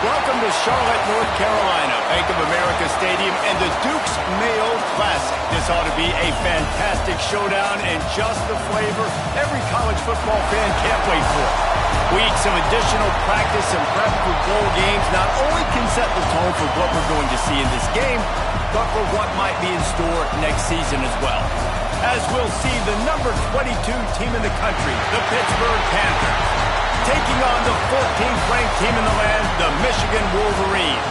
Welcome to Charlotte, North Carolina, Bank of America Stadium, and the Duke's Mayo Classic. This ought to be a fantastic showdown and just the flavor every college football fan can't wait for. Weeks of additional practice and prep for bowl games not only can set the tone for what we're going to see in this game, but for what might be in store next season as well. As we'll see the number 22 team in the country, the Pittsburgh Panthers, taking on the 14th ranked team in the land, the Michigan Wolverines.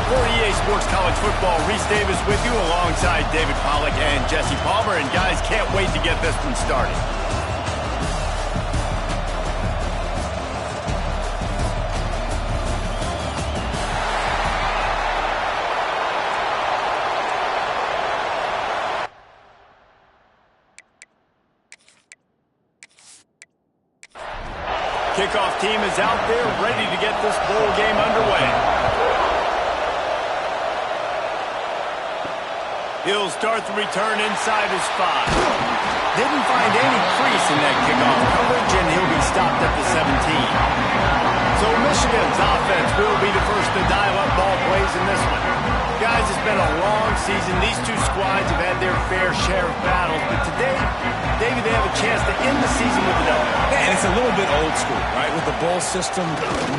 For EA Sports College Football, Reese Davis with you alongside David Pollack and Jesse Palmer. And guys, can't wait to get this one started. Kickoff team is out there ready to get this bowl game underway. He'll start the return inside his 5. Didn't find any crease in that kickoff coverage, and he'll be stopped at the 17. So Michigan's offense will be the first to dial up ball plays in this one. Guys, it's been a long season. These two squads have had their fair share of battles, but today, David, they have a chance to end the season with an L. Yeah, and it's a little bit old school, right? With the bowl system,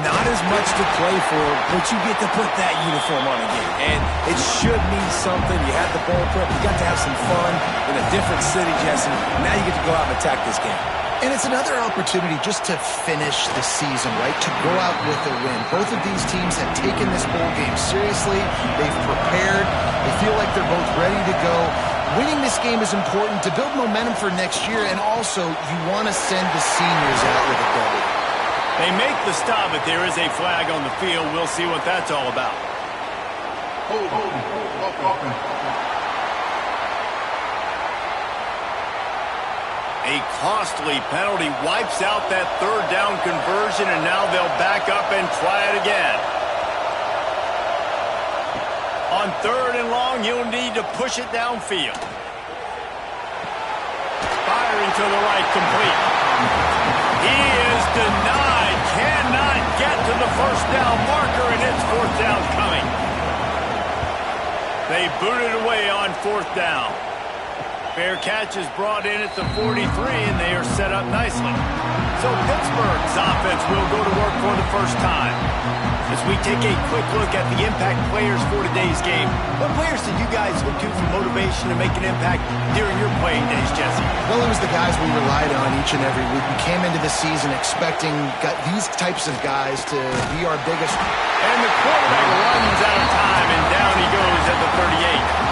not as much to play for, but you get to put that uniform on again. And it should mean something. You had the bowl prep. You got to have some fun in a different city, Jesse. Now you get to go out and attack this game. And it's another opportunity just to finish the season, right? To go out with a win. Both of these teams have taken this bowl game seriously. They've prepared. They feel like they're both ready to go. Winning this game is important to build momentum for next year, and also you want to send the seniors out with a W. They make the stop, but there is a flag on the field. We'll see what that's all about. A costly penalty wipes out that third down conversion, and now they'll back up and try it again. On 3rd and long, you'll need to push it downfield. Firing to the right, complete. He is denied. Cannot get to the first down marker, and it's 4th down coming. They boot it away on 4th down. Fair catch is brought in at the 43, and they are set up nicely. So Pittsburgh's offense will go to work for the first time. As we take a quick look at the impact players for today's game, what players did you guys look to for motivation to make an impact during your playing days, Jesse? Well, it was the guys we relied on each and every week. We came into the season expecting these types of guys to be our biggest. And the quarterback runs out of time, and down he goes at the 38.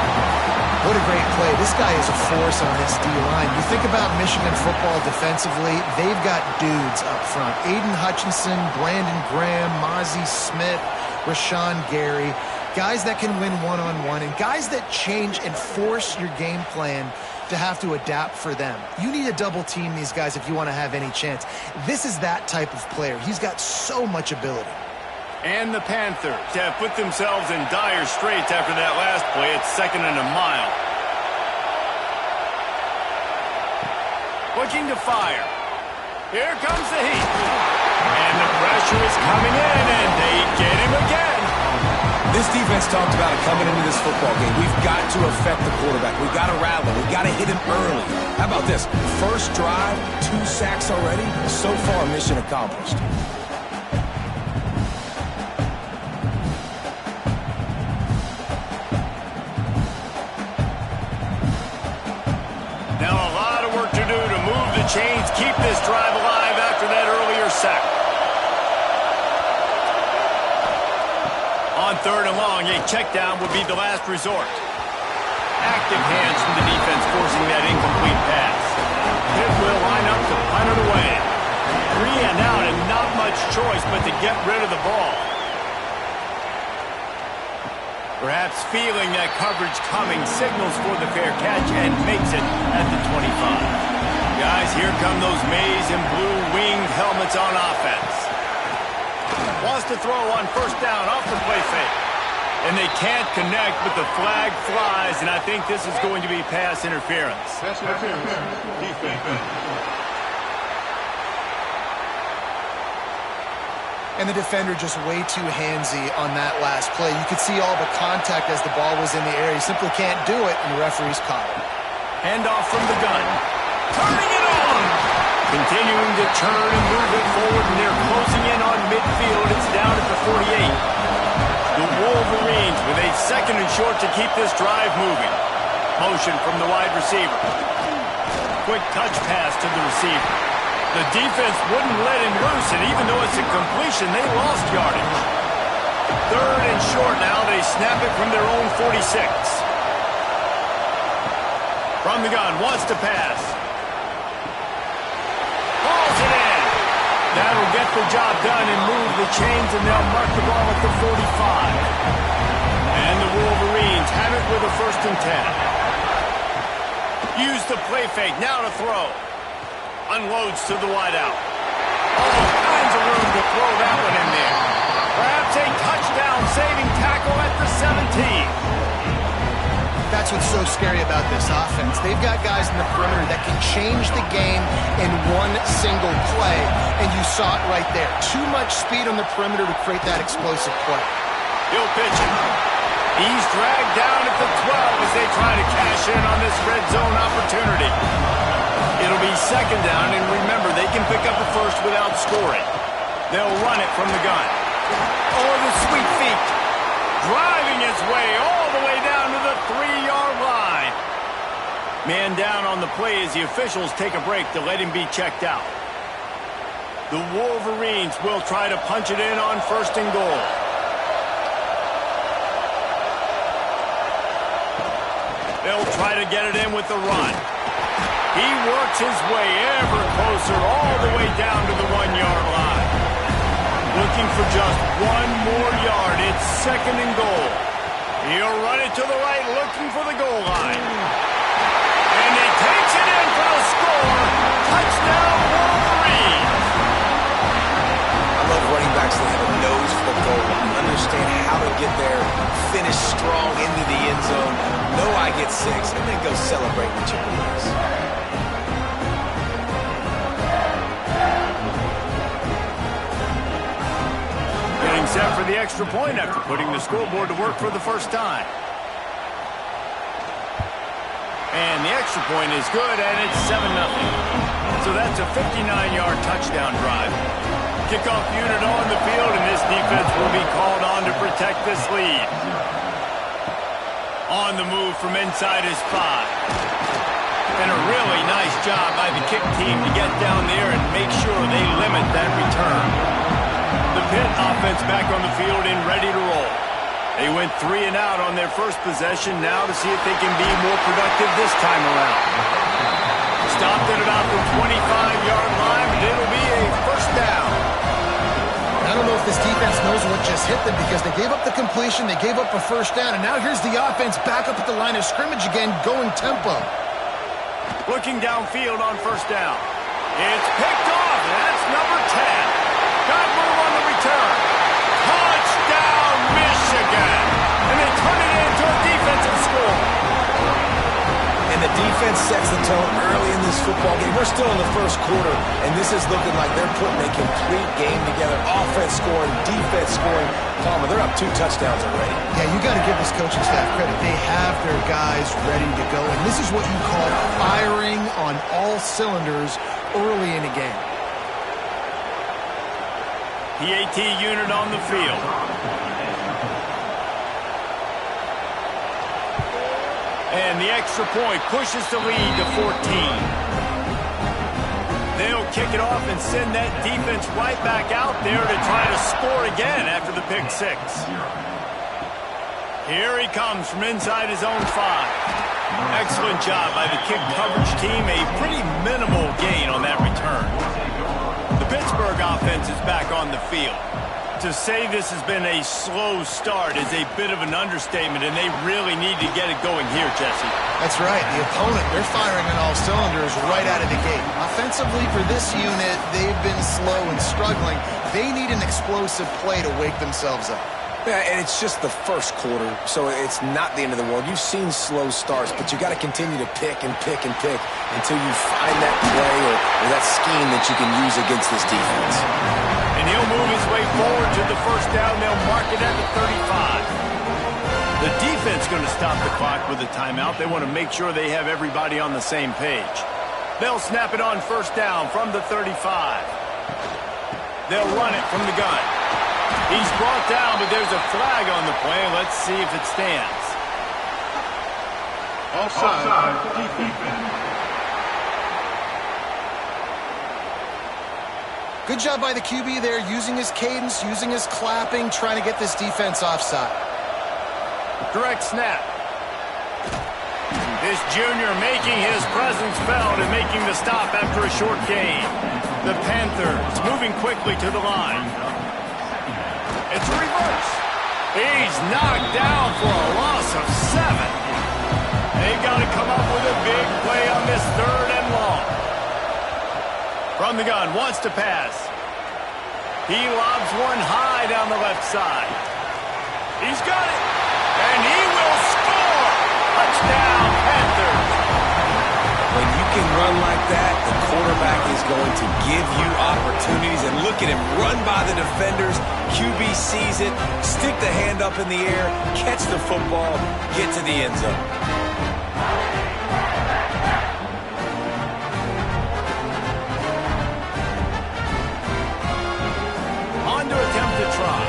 What a great play. This guy is a force on this D-line. You think about Michigan football defensively, they've got dudes up front. Aiden Hutchinson, Brandon Graham, Mozzie Smith, Rashawn Gary. Guys that can win one-on-one and guys that change and force your game plan to have to adapt for them. You need to double team these guys if you want to have any chance. This is that type of player. He's got so much ability. And the Panthers have put themselves in dire straits after that last play. It's 2nd and a mile. Looking to fire. Here comes the heat. And the pressure is coming in, and they get him again. This defense talked about it coming into this football game. We've got to affect the quarterback. We've got to rattle him. We've got to hit him early. How about this? First drive, 2 sacks already. So far, mission accomplished. Chains keep this drive alive after that earlier sack. On 3rd and long, a check down would be the last resort. Active hands from the defense forcing that incomplete pass. Pitt will line up to punt it away. 3 and out, and not much choice but to get rid of the ball. Perhaps feeling that coverage coming, signals for the fair catch and makes it at the 25. Guys, here come those maize and blue winged helmets on offense. Wants to throw on 1st down off the play fake. And they can't connect, but the flag flies, and I think this is going to be pass interference. Pass interference. Defense. And the defender just way too handsy on that last play. You could see all the contact as the ball was in the air. He simply can't do it, and the referee's caught it. Handoff from the gun. Turning it on! Continuing to turn and move it forward, and they're closing in on midfield. It's down at the 48. The Wolverines with a second and short to keep this drive moving. Motion from the wide receiver. Quick touch pass to the receiver. The defense wouldn't let him loose, and even though it's a completion, they lost yardage. Third and short now. They snap it from their own 46. From the gun, wants to pass. Hauls it in. That'll get the job done and move the chains, and they'll mark the ball at the 45. And the Wolverines have it with a 1st and 10. Use the play fake, now to throw. Unloads to the wideout. All kinds of room to throw that one in there. Perhaps a touchdown-saving tackle at the 17. That's what's so scary about this offense. They've got guys in the perimeter that can change the game in one single play, and you saw it right there. Too much speed on the perimeter to create that explosive play. He'll pitch it. He's dragged down at the 12 as they try to cash in on this red zone opportunity. It'll be 2nd down, and remember, they can pick up a first without scoring. They'll run it from the gun. Oh, the sweet feet. Driving his way all the way down to the 3-yard line. Man down on the play as the officials take a break to let him be checked out. The Wolverines will try to punch it in on 1st and goal. They'll try to get it in with the run. He works his way ever closer all the way down to the 1-yard line. Looking for just one more yard. It's 2nd and goal. He'll run it to the right, looking for the goal line. And he takes it in for the score. Touchdown, Wolverines. I love running backs that have a nose for the goal. Understand how to get there, finish strong into the end zone, know I get 6, and then go celebrate with your boys. Getting set for the extra point after putting the scoreboard to work for the first time. And the extra point is good, and it's 7-0. So that's a 59-yard touchdown drive. Kickoff unit on the field, and this defense will be called on to protect this lead. On the move from inside his 5. And a really nice job by the kick team to get down there and make sure they limit that return. The Pitt offense back on the field and ready to roll. They went 3 and out on their first possession, now to see if they can be more productive this time around. Stopped at about the 25-yard line, but it'll be a 1st down. I don't know if this defense knows what just hit them because they gave up the completion, they gave up a 1st down, and now here's the offense back up at the line of scrimmage again, going tempo. Looking downfield on 1st down. It's picked off, and that's number 10. Got move on the return. Touchdown, Michigan! And they turn it into a defensive score. And the defense sets the tone early in this football game. We're still in the 1st quarter, and this is looking like they're putting a complete game together. Offense scoring, defense scoring. Palmer, they're up 2 touchdowns already. Yeah, you got to give this coaching staff credit. They have their guys ready to go, and this is what you call firing on all cylinders early in a game. PAT unit on the field. And the extra point pushes the lead to 14. They'll kick it off and send that defense right back out there to try to score again after the pick 6. Here he comes from inside his own 5. Excellent job by the kick coverage team. A pretty minimal gain on that return. The Pittsburgh offense is back on the field. To say this has been a slow start is a bit of an understatement, and they really need to get it going here, Jesse. That's right. The opponent, they're firing on all cylinders right out of the gate. Offensively for this unit, they've been slow and struggling. They need an explosive play to wake themselves up. Yeah, and it's just the 1st quarter, so it's not the end of the world. You've seen slow starts, but you got to continue to pick and pick and pick until you find that play or that scheme that you can use against this defense. And And he'll move his way forward to the first down. They'll mark it at the 35. The defense going to stop the clock with a timeout. They want to make sure they have everybody on the same page. They'll snap it on first down from the 35. They'll run it from the gun. He's brought down, but there's a flag on the play. Let's see if it stands. Offside. Defense. Good job by the QB there, using his cadence, using his clapping, trying to get this defense offside. Direct snap. This junior making his presence felt and making the stop after a short gain. The Panthers moving quickly to the line. It's a reverse. He's knocked down for a loss of 7. They've got to come up with a big play on this 3rd and long. From the gun, wants to pass. He lobs one high down the left side. He's got it. And he will score! Touchdown, Panthers! When you can run like that, the quarterback is going to give you opportunities. And look at him run by the defenders. QB sees it, stick the hand up in the air, catch the football, get to the end zone. On to attempt to try.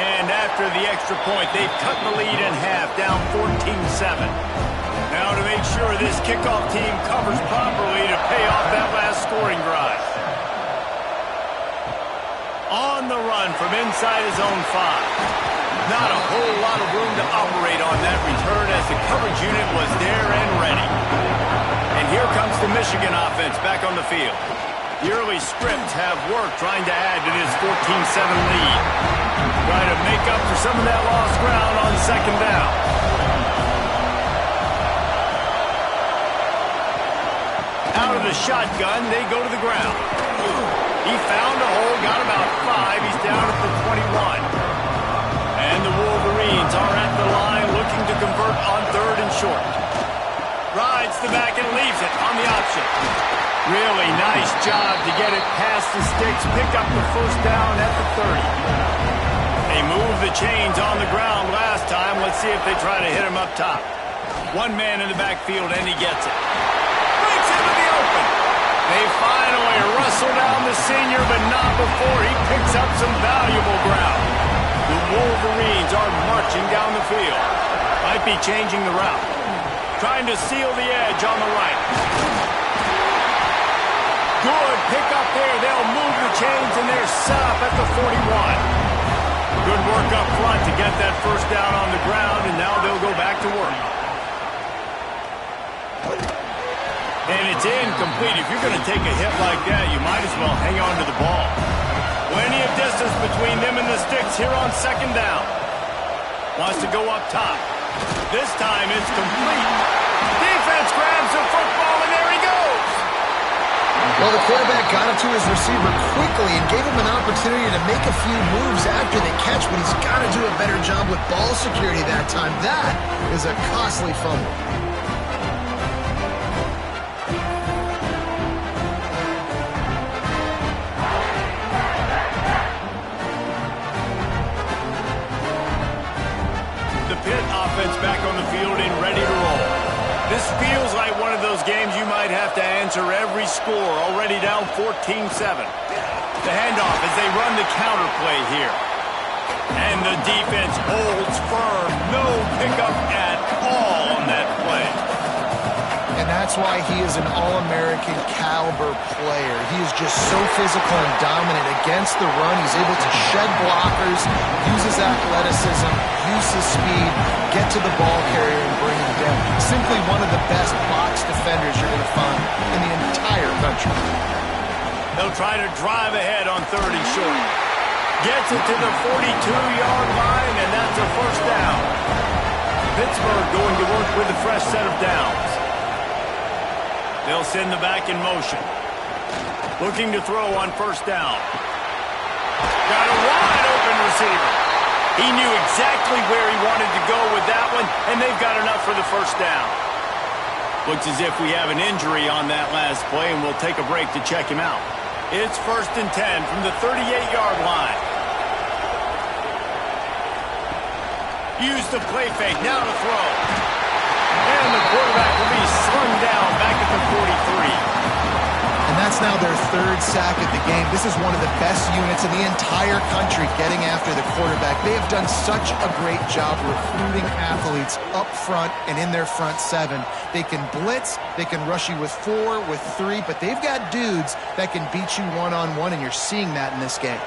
And after the extra point, they've cut the lead in half, down 14-7. Now to make sure this kickoff team covers properly to pay off that last scoring drive. On the run from inside his own 5. Not a whole lot of room to operate on that return as the coverage unit was there and ready. And here comes the Michigan offense back on the field. The early scripts have worked trying to add to this 14-7 lead. Try to make up for some of that lost ground on second down. Out of the shotgun, they go to the ground. He found a hole, got about 5. He's down at the 21. And the Wolverines are at the line looking to convert on 3rd and short. Rides the back and leaves it on the option. Really nice job to get it past the sticks, pick up the first down at the 30. They moved the chains on the ground last time. Let's see if they try to hit him up top. One man in the backfield, and he gets it. Breaks into the open. They finally wrestle down the senior, but not before he picks up some valuable ground. The Wolverines are marching down the field. Might be changing the route. Trying to seal the edge on the right. Good pick up there. They'll move the chains, and they're set up at the 41. Good work up front to get that first down on the ground, and now they'll go back to work. And it's incomplete. If you're going to take a hit like that, you might as well hang on to the ball. Plenty of distance between them and the sticks here on second down. Wants to go up top. This time it's complete. Defense grabs the football, and there he goes. Well, the quarterback got it to his receiver quickly and gave him an opportunity to make a few moves after the catch, but he's got to do a better job with ball security that time. That is a costly fumble. The Pitt offense back on the field and ready to roll. This feels like one of those games you might have to answer every score, already down 14-7. The handoff as they run the counter play here. And the defense holds firm. No pickup at all on that play. And that's why he is an All-American caliber player. He is just so physical and dominant against the run. He's able to shed blockers, use his athleticism, use his speed, get to the ball carrier and bring him down. Simply one of the best box defenders you're going to find in the entire country. They'll try to drive ahead on 3rd and short. Gets it to the 42-yard line, and that's a first down. Pittsburgh going to work with a fresh set of downs. They'll send the back in motion. Looking to throw on first down. Got a wide open receiver. He knew exactly where he wanted to go with that one, and they've got enough for the first down. Looks as if we have an injury on that last play, and we'll take a break to check him out. It's 1st and 10 from the 38-yard line. Use the play fake, now to throw. And the quarterback will be slung down back at the 43. And that's now their 3rd sack of the game. This is one of the best units in the entire country getting after the quarterback. They have done such a great job recruiting athletes up front and in their front 7. They can blitz, they can rush you with 4, with 3, but they've got dudes that can beat you one-on-one, and you're seeing that in this game.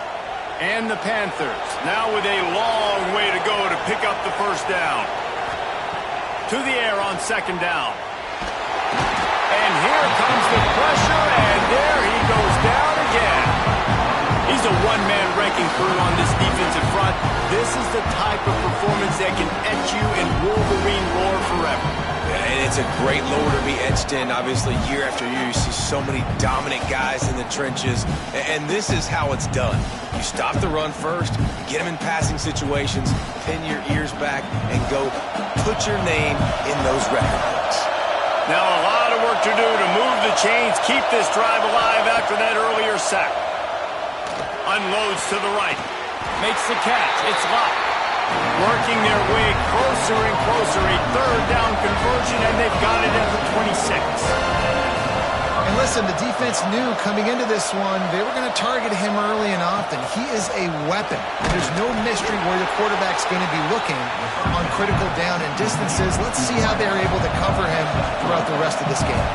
And the Panthers, now with a long way to go to pick up the 1st down. To the air on 2nd down. And here comes the pressure, and there he goes down again. He's a one-man wrecking crew on this defensive front. This is the type of performance that can etch you in Wolverine lore forever. Yeah, and it's a great lore to be etched in. Obviously, year after year, you see so many dominant guys in the trenches, and this is how it's done. You stop the run first, you get them in passing situations, pin your ears back, and go put your name in those record books. Now a lot of work to do to move the chains, keep this drive alive after that earlier sack. Unloads to the right. Makes the catch. It's locked. Working their way closer and closer. A 3rd down conversion, and they've got it at the 26. And listen, the defense knew coming into this one, they were going to target him early and often. He is a weapon. There's no mystery where the quarterback's going to be looking on critical down and distances. Let's see how they're able to cover him throughout the rest of this game.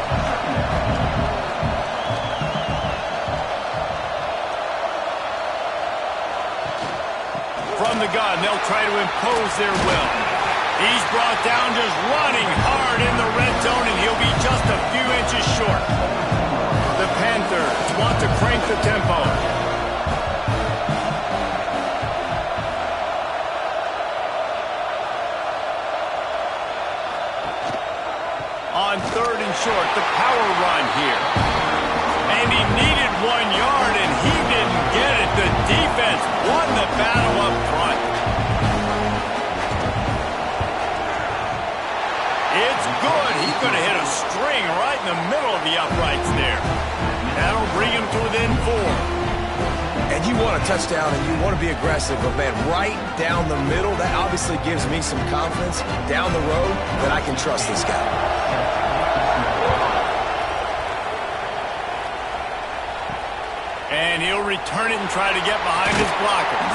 From the gun, they'll try to impose their will. He's brought down just running hard in the red zone, and he'll be just a few inches short. The Panthers want to crank the tempo. On 3rd and short, the power run here. And he needed 1 yard, and he didn't get it. The defense won the battle up front. It's good. He's going to hit a string right in the middle of the uprights there. That'll bring him to within 4. And you want a touchdown and you want to be aggressive, but man, right down the middle, that obviously gives me some confidence down the road that I can trust this guy. And he'll return it and try to get behind his blockers.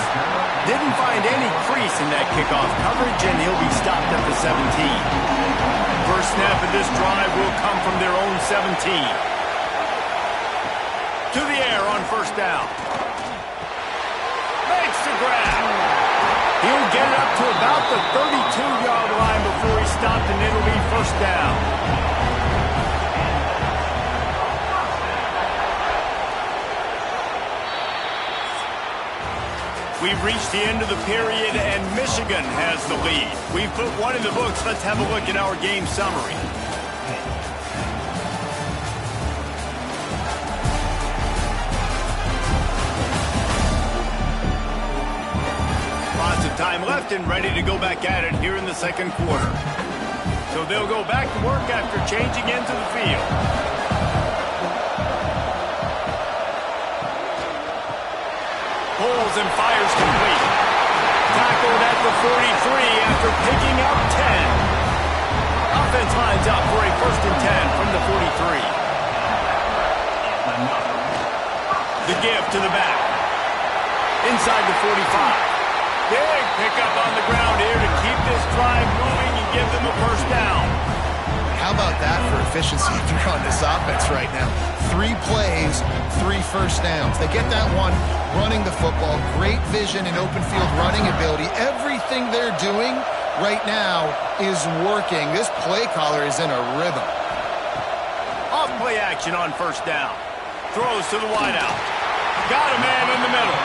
Didn't find any crease in that kickoff coverage, and he'll be stopped at the 17. First snap of this drive will come from their own 17. To the air on 1st down. Makes the grab. He'll get it up to about the 32-yard line before he's stopped, and it'll be 1st down. We've reached the end of the period, and Michigan has the lead. We've put one in the books. Let's have a look at our game summary. Lots of time left and ready to go back at it here in the 2nd quarter. So they'll go back to work after changing into the field. Pulls and fires complete. Tackled at the 43 after picking up 10. Offense lines up for a 1st and 10 from the 43. The give to the back. Inside the 45. Big pickup on the ground here to keep this drive moving and give them a 1st down. How about that for efficiency if you're on this offense right now? 3 plays, 3 1st downs. They get that one running the football, great vision and open field running ability. Everything they're doing right now is working. This play caller is in a rhythm. Off play action on 1st down. Throws to the wideout. Got a man in the middle.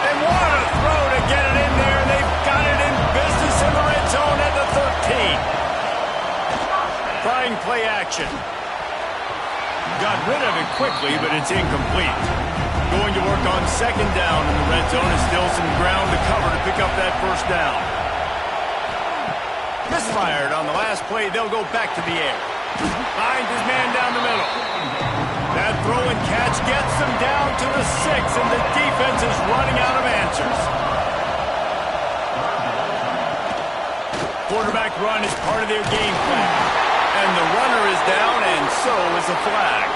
And what a throw to get it in there. They've got it in business in the red zone at the 13. Trying play action. Got rid of it quickly, but it's incomplete. Going to work on 2nd down in the red zone. Is still some ground to cover to pick up that 1st down. Misfired on the last play. They'll go back to the air. Finds his man down the middle. That throw and catch gets him down to the 6, and the defense is running out of answers. Quarterback run is part of their game plan. And the runner is down, and so is a flag.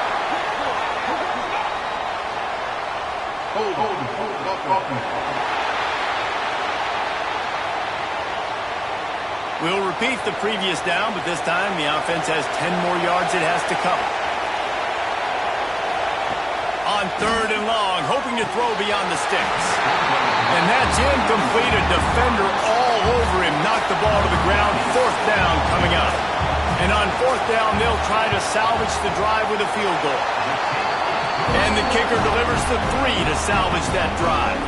We'll repeat the previous down, but this time the offense has 10 more yards it has to cover. On 3rd and long, hoping to throw beyond the sticks. And that's incomplete. A defender all over him. Knocked the ball to the ground. 4th down coming up. And on 4th down, they'll try to salvage the drive with a field goal. And the kicker delivers the 3 to salvage that drive.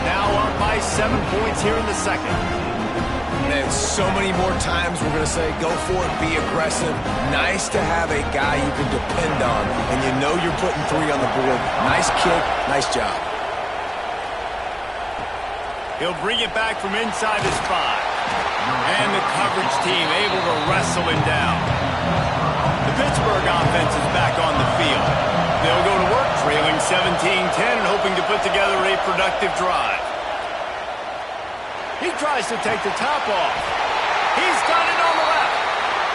Now up by 7 points here in the second. And so many more times we're going to say, go for it, be aggressive. Nice to have a guy you can depend on, and you know you're putting 3 on the board. Nice kick, nice job. He'll bring it back from inside his 5. And the coverage team able to wrestle him down. The Pittsburgh offense is back on the field. They'll go to work trailing 17-10 and hoping to put together a productive drive. He tries to take the top off. He's got it on the left.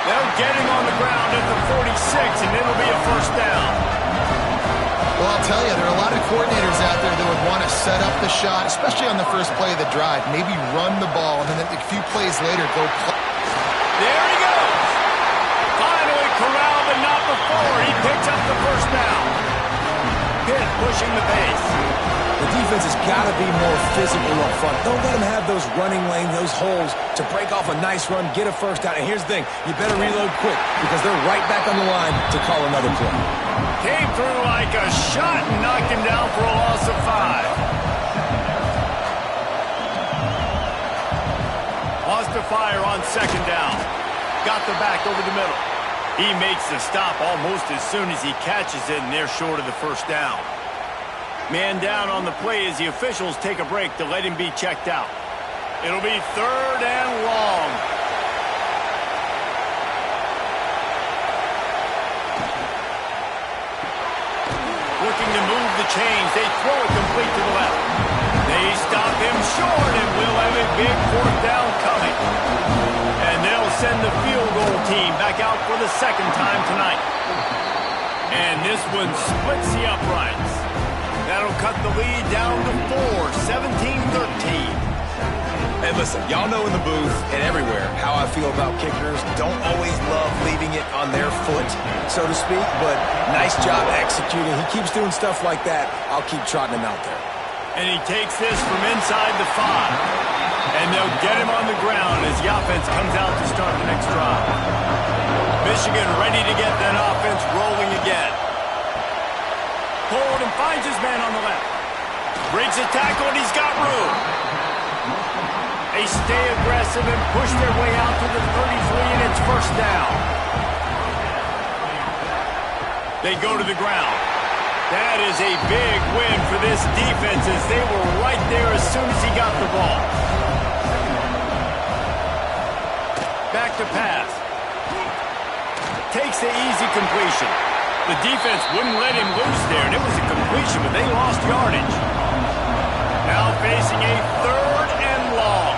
They'll get him on the ground at the 46, and it'll be a 1st down. Well, I'll tell you, there are a lot of coordinators out there that would want to set up the shot, especially on the first play of the drive, maybe run the ball, and then a few plays later go play. There he goes. Finally corralled, but not before. He picks up the 1st down. Pitt pushing the pace. The defense has got to be more physical up front. Don't let them have those running lanes, those holes to break off a nice run, get a 1st down. And here's the thing, you better reload quick because they're right back on the line to call another play. Came through like a shot and knocked him down for a loss of 5. Wants to fire on 2nd down. Got the back over the middle. He makes the stop almost as soon as he catches it, and they're short of the 1st down. Man down on the play as the officials take a break to let him be checked out. It'll be 3rd and long. Looking to move the chains. They throw it complete to the left. They stop him short, and we'll have a big 4th down coming. And they'll send the field goal team back out for the 2nd time tonight. And this one splits the uprights. That'll cut the lead down to 4, 17-13. Hey, listen, y'all know in the booth and everywhere how I feel about kickers. Don't always love leaving it on their foot, so to speak, but nice job executing. He keeps doing stuff like that. I'll keep trotting him out there. And he takes this from inside the 5. And they'll get him on the ground as the offense comes out to start the next drive. Michigan ready to get that offense rolling again. Hold and finds his man on the left. Breaks a tackle and he's got room. They stay aggressive and push their way out to the 33, and it's 1st down. They go to the ground. That is a big win for this defense as they were right there as soon as he got the ball. Back to pass. Takes the easy completion. The defense wouldn't let him loose there, and it was a completion, but they lost yardage. Now facing a 3rd and long.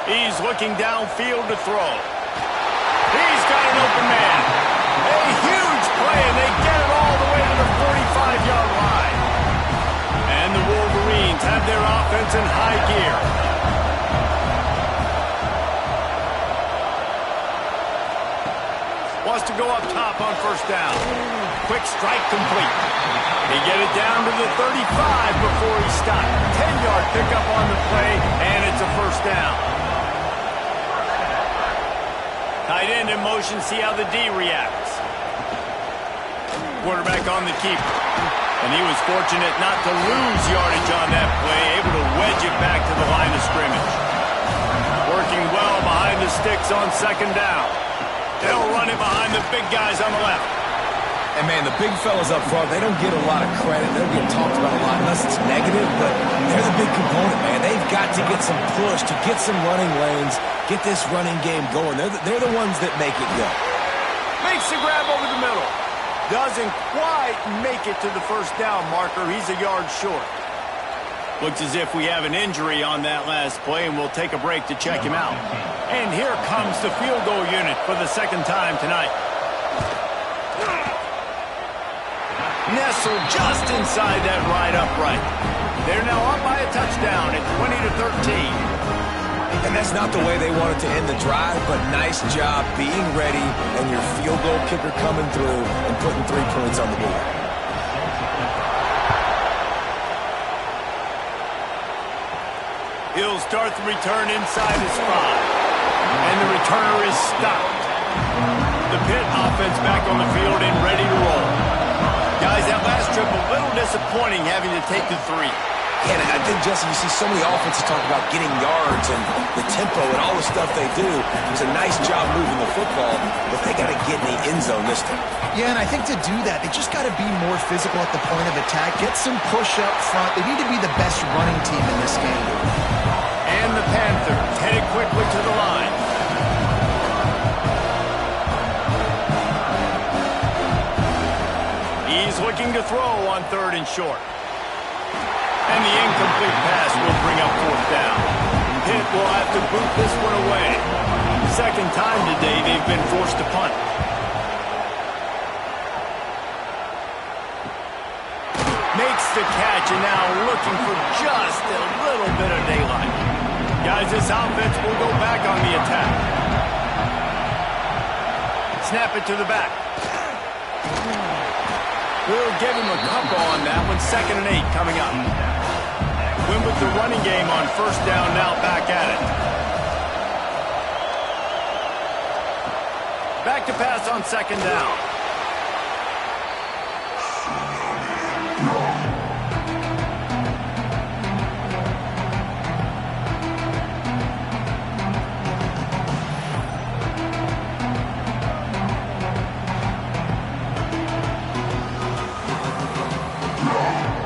He's looking downfield to throw. He's got an open man. A huge play, and they get it all the way to the 45-yard line. And the Wolverines have their offense in high gear. Wants to go up top on 1st down. Quick strike complete. They get it down to the 35 before he stopped. 10-yard pickup on the play, and it's a 1st down. Tight end in motion, see how the D reacts. Quarterback on the keeper. And he was fortunate not to lose yardage on that play, able to wedge it back to the line of scrimmage. Working well behind the sticks on 2nd down. They'll run it behind the big guys on the left. And, man, the big fellas up front, they don't get a lot of credit. They don't get talked about a lot unless it's negative, but they're the big component, man. They've got to get some push, to get some running lanes, get this running game going. They're the ones that make it go. Makes the grab over the middle. Doesn't quite make it to the first down marker. He's a yard short. Looks as if we have an injury on that last play, and we'll take a break to check him out. And here comes the field goal unit for the second time tonight. Nestled just inside that right upright. They're now up by a touchdown at 20-13. And that's not the way they wanted to end the drive, but nice job being ready and your field goal kicker coming through and putting 3 points on the board. He'll start the return inside his 5. And the returner is stopped. The Pitt offense back on the field and ready to roll. Guys, that last trip a little disappointing having to take the 3. Yeah, and I think, Jesse, you see so many offenses talk about getting yards and the tempo and all the stuff they do. It was a nice job moving the football, but they got to get in the end zone this time. Yeah, and I think to do that, they just got to be more physical at the point of attack, get some push up front. They need to be the best running team in this game. And the Panthers headed quickly to the line. He's looking to throw on 3rd and short. And the incomplete pass will bring up 4th down. Pitt will have to boot this one away. Second time today they've been forced to punt. Makes the catch and now looking for just a little bit of daylight. Guys, this offense will go back on the attack. Snap it to the back. We'll give him a couple on that one. 2nd and 8 coming up. Win with the running game on 1st down, now back at it. Back to pass on 2nd down.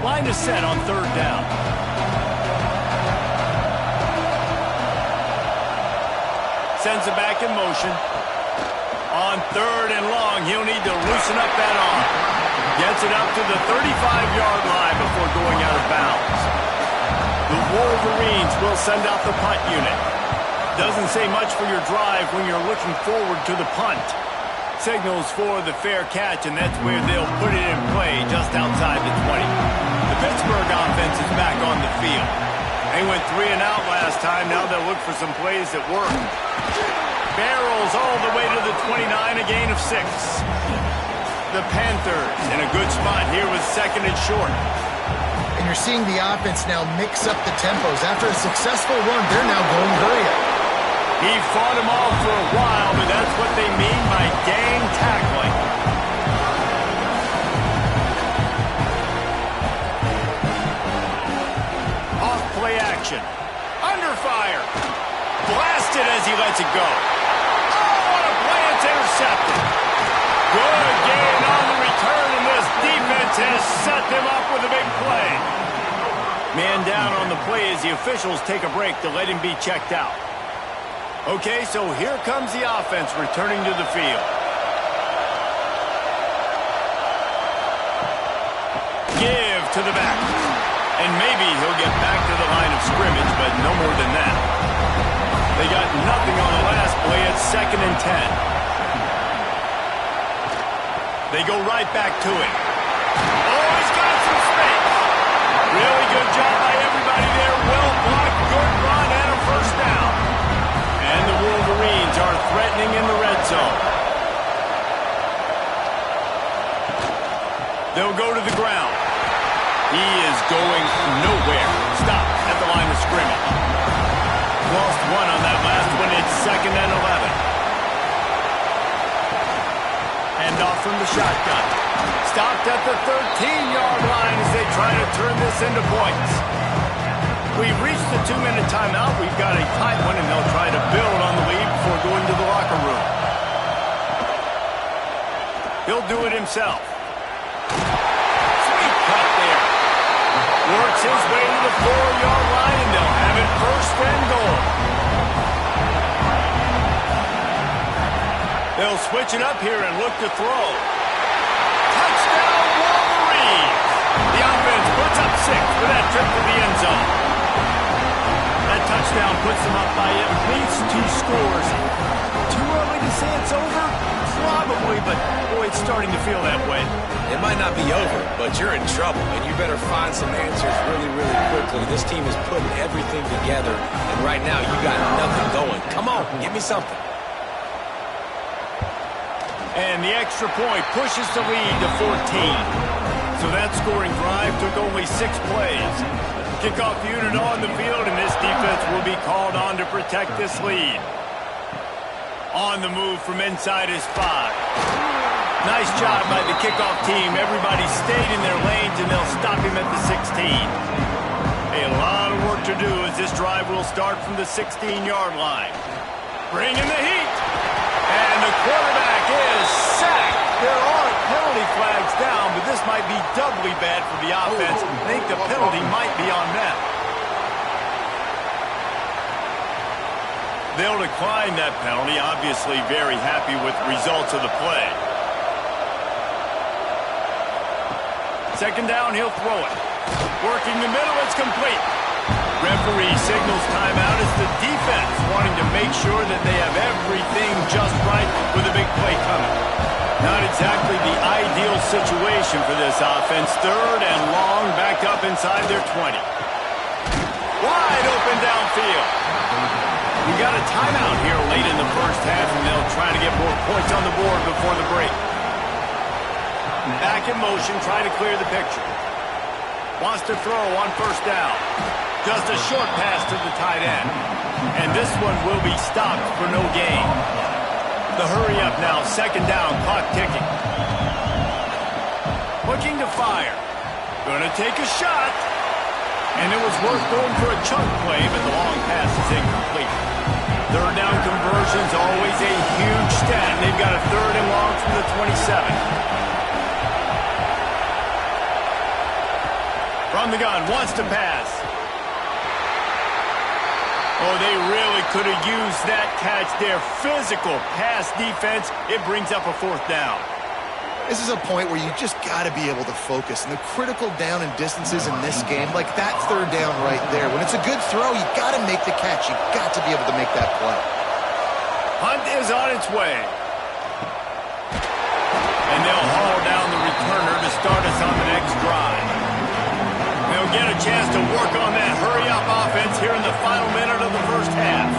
Line is set on 3rd down. Sends it back in motion. On 3rd and long, he'll need to loosen up that arm. Gets it up to the 35-yard line before going out of bounds. The Wolverines will send out the punt unit. Doesn't say much for your drive when you're looking forward to the punt. Signals for the fair catch, and that's where they'll put it in play just outside the 20. The Pittsburgh offense is back on the field. They went 3 and out last time. Now they'll look for some plays that work. Barrels all the way to the 29, a gain of 6. The Panthers in a good spot here with 2nd and short. And you're seeing the offense now mix up the tempos. After a successful run, they're now going hurry up. He fought him off for a while, but that's what they mean by gang tackling. Off play action. Under fire. Blasted as he lets it go. Oh, what a play. It's intercepted. Good gain on the return, and this defense has set them up with a big play. Man down on the play as the officials take a break to let him be checked out. Okay, so here comes the offense returning to the field. Give to the back. And maybe he'll get back to the line of scrimmage, but no more than that. They got nothing on the last play at 2nd and 10. They go right back to it. Oh, he's got some space. Really good job by everybody there. Well blocked, good run, and a 1st down. And the Wolverines are threatening in the red zone. They'll go to the ground. He is going nowhere. Stop at the line of scrimmage. Lost 1 on that last one. It's 2nd and 11. Hand off from the shotgun. Stopped at the 13-yard line as they try to turn this into points. We've reached the 2-minute timeout. We've got a tight one, and they'll try to build on the lead before going to the locker room. He'll do it himself. Sweet cut there. Works his way to the 4-yard line, and they'll have it first and goal. They'll switch it up here and look to throw. Touchdown, Wolverines! The offense puts up 6 for that trip to the end zone. That touchdown puts them up by at least 2 scores. Too early to say it's over? Probably, but boy, it's starting to feel that way. It might not be over, but you're in trouble, and you better find some answers really, really quickly. This team is putting everything together, and right now you got nothing going. Come on, give me something. And the extra point pushes the lead to 14. So that scoring drive took only 6 plays. Kickoff unit on the field, and this defense will be called on to protect this lead. On the move from inside his 5. Nice job by the kickoff team. Everybody stayed in their lanes, and they'll stop him at the 16. A lot of work to do as this drive will start from the 16-yard line. Bring in the heat. And the quarterback is sacked. There are penalty flags down, but this might be doubly bad for the offense. I think the penalty might be on them. They'll decline that penalty, obviously very happy with the results of the play. Second down, he'll throw it. Working the middle, it's complete. Referee signals timeout as the defense wanting to make sure that they have everything just right with a big play coming. Not exactly the ideal situation for this offense. Third and long, back up inside their 20. Wide open downfield. We got a timeout here late in the first half, and they'll try to get more points on the board before the break. Back in motion, trying to clear the picture. Wants to throw on first down. Just a short pass to the tight end. And this one will be stopped for no gain. The hurry up now, second down, clock ticking. Looking to fire. Gonna take a shot. And it was worth going for a chunk play, but the long pass is incomplete. Third down conversion's always a huge stat. They've got a third and long from the 27. From the gun, wants to pass. Oh, they really could have used that catch there. Physical pass defense. It brings up a fourth down. This is a point where you just got to be able to focus. And the critical down and distances in this game, like that third down right there, when it's a good throw, you got to make the catch. You got to be able to make that play. Hunt is on its way. And they'll haul down the returner to start us on the next drive. They'll get a chance to work on that hurry-up offense here in the final minute of the first half.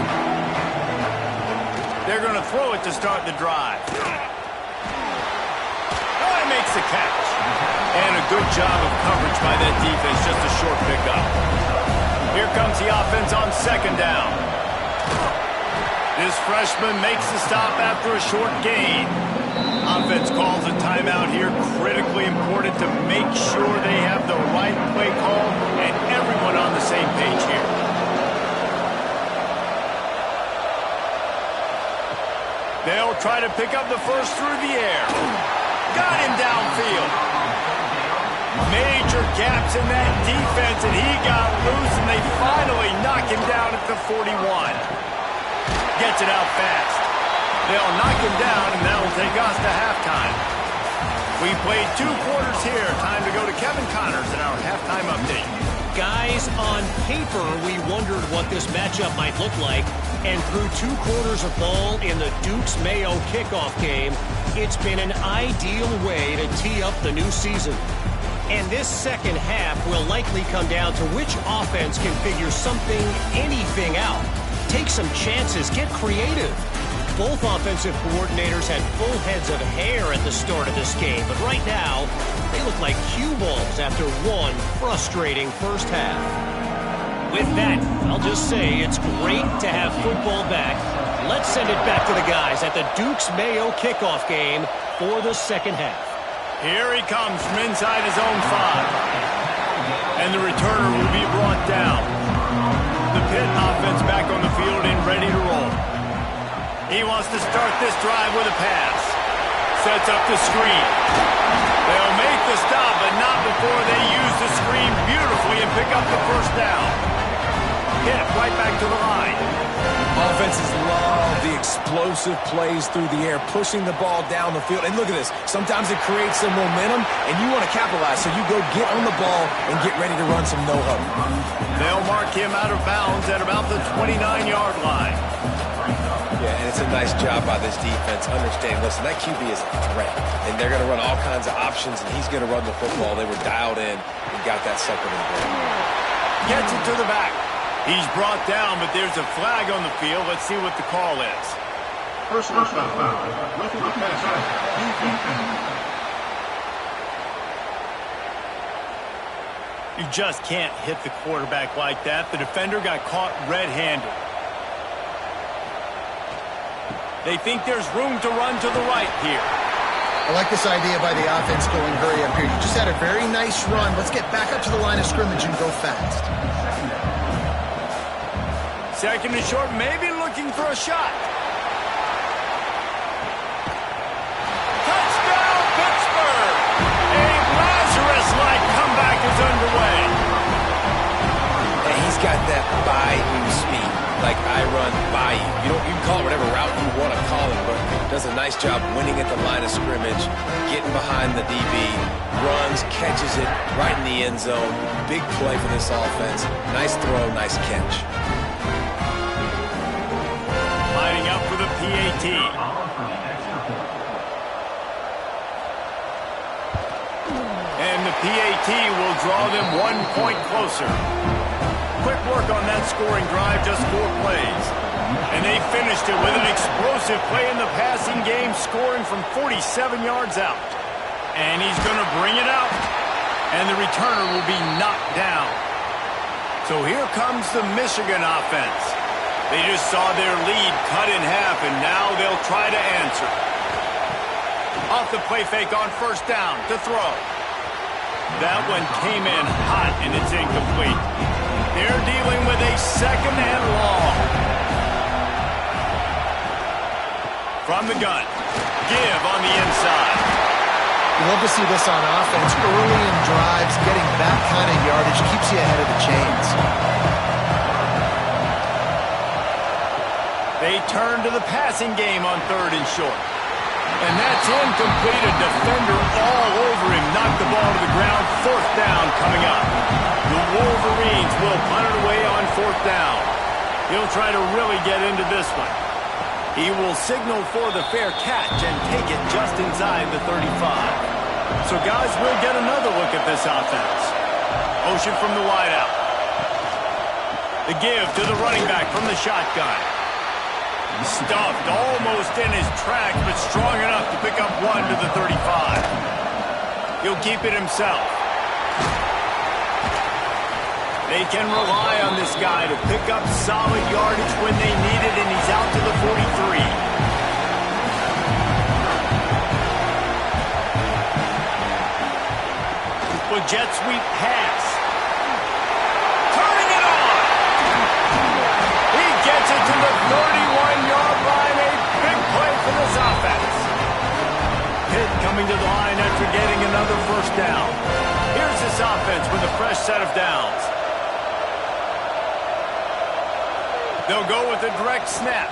They're going to throw it to start the drive. Makes the catch. And a good job of coverage by that defense, just a short pickup. Here comes the offense on second down. This freshman makes the stop after a short gain. Offense calls a timeout here, critically important to make sure they have the right play call and everyone on the same page here. They'll try to pick up the first through the air. Got him downfield. Major gaps in that defense, and he got loose, and they finally knock him down at the 41. Gets it out fast. They'll knock him down, and that'll take us to halftime. We played 2 quarters here. Time to go to Kevin Connors in our halftime update. Guys, on paper, we wondered what this matchup might look like. And through 2 quarters of ball in the Dukes-Mayo kickoff game, it's been an ideal way to tee up the new season. And this second half will likely come down to which offense can figure something, anything out. Take some chances, get creative. Both offensive coordinators had full heads of hair at the start of this game, but right now, they look like cue balls after one frustrating first half. With that, I'll just say it's great to have football back. Let's send it back to the guys at the Dukes-Mayo kickoff game for the second half. Here he comes from inside his own 5. And the returner will be brought down. The Pitt offense back on the field and ready to roll. He wants to start this drive with a pass. sets up the screen. They'll make the stop, but not before they use the screen beautifully and pick up the first down. Hit right back to the line. Offenses love the explosive plays through the air, pushing the ball down the field. And look at this. Sometimes it creates some momentum, and you want to capitalize. So you go get on the ball and get ready to run some no-huddle. They'll mark him out of bounds at about the 29-yard line. Yeah, and it's a nice job by this defense. Understand, listen, that QB is a threat, and they're going to run all kinds of options, and he's going to run the football. They were dialed in and got that second and goal. Gets it to the back. He's brought down, but there's a flag on the field. Let's see what the call is. Personal foul. With the pass. You just can't hit the quarterback like that. The defender got caught red-handed. They think there's room to run to the right here. I like this idea by the offense going hurry up here. You just had a very nice run. Let's get back up to the line of scrimmage and go fast. Second and short, maybe looking for a shot. Touchdown, Pittsburgh! A Lazarus-like comeback is underway. And he's got that by-you speed, like I run by you. You can call it whatever route you want to call it, but does a nice job winning at the line of scrimmage, getting behind the DB, runs, catches it right in the end zone. Big play for this offense. Nice throw, nice catch. Lining up for the PAT. And the PAT will draw them 1 point closer. Quick work on that scoring drive, just 4 plays. And they finished it with an explosive play in the passing game, scoring from 47 yards out. And he's going to bring it out. And the returner will be knocked down. So here comes the Michigan offense. They just saw their lead cut in half, and now they'll try to answer. Off the play fake on first down to throw. That one came in hot, and it's incomplete. They're dealing with a second and long. From the gun. Give on the inside. You love to see this on offense. Early in drives, getting that kind of yardage keeps you ahead of the chains. They turn to the passing game on third and short. And that's incomplete. A defender all over him. Knocked the ball to the ground. Fourth down coming up. The Wolverines will punt it away on fourth down. He'll try to really get into this one. He will signal for the fair catch and take it just inside the 35. So, guys, we'll get another look at this offense. Motion from the wideout. The give to the running back from the shotgun. Stuffed almost in his tracks, but strong enough to pick up 1 to the 35. He'll keep it himself. They can rely on this guy to pick up solid yardage when they need it, and he's out to the 43. Well, jet sweep pass. Turning it on. He gets it to the 31-yard line. A big play for this offense. Pitt coming to the line after getting another first down. Here's this offense with a fresh set of downs. They'll go with a direct snap.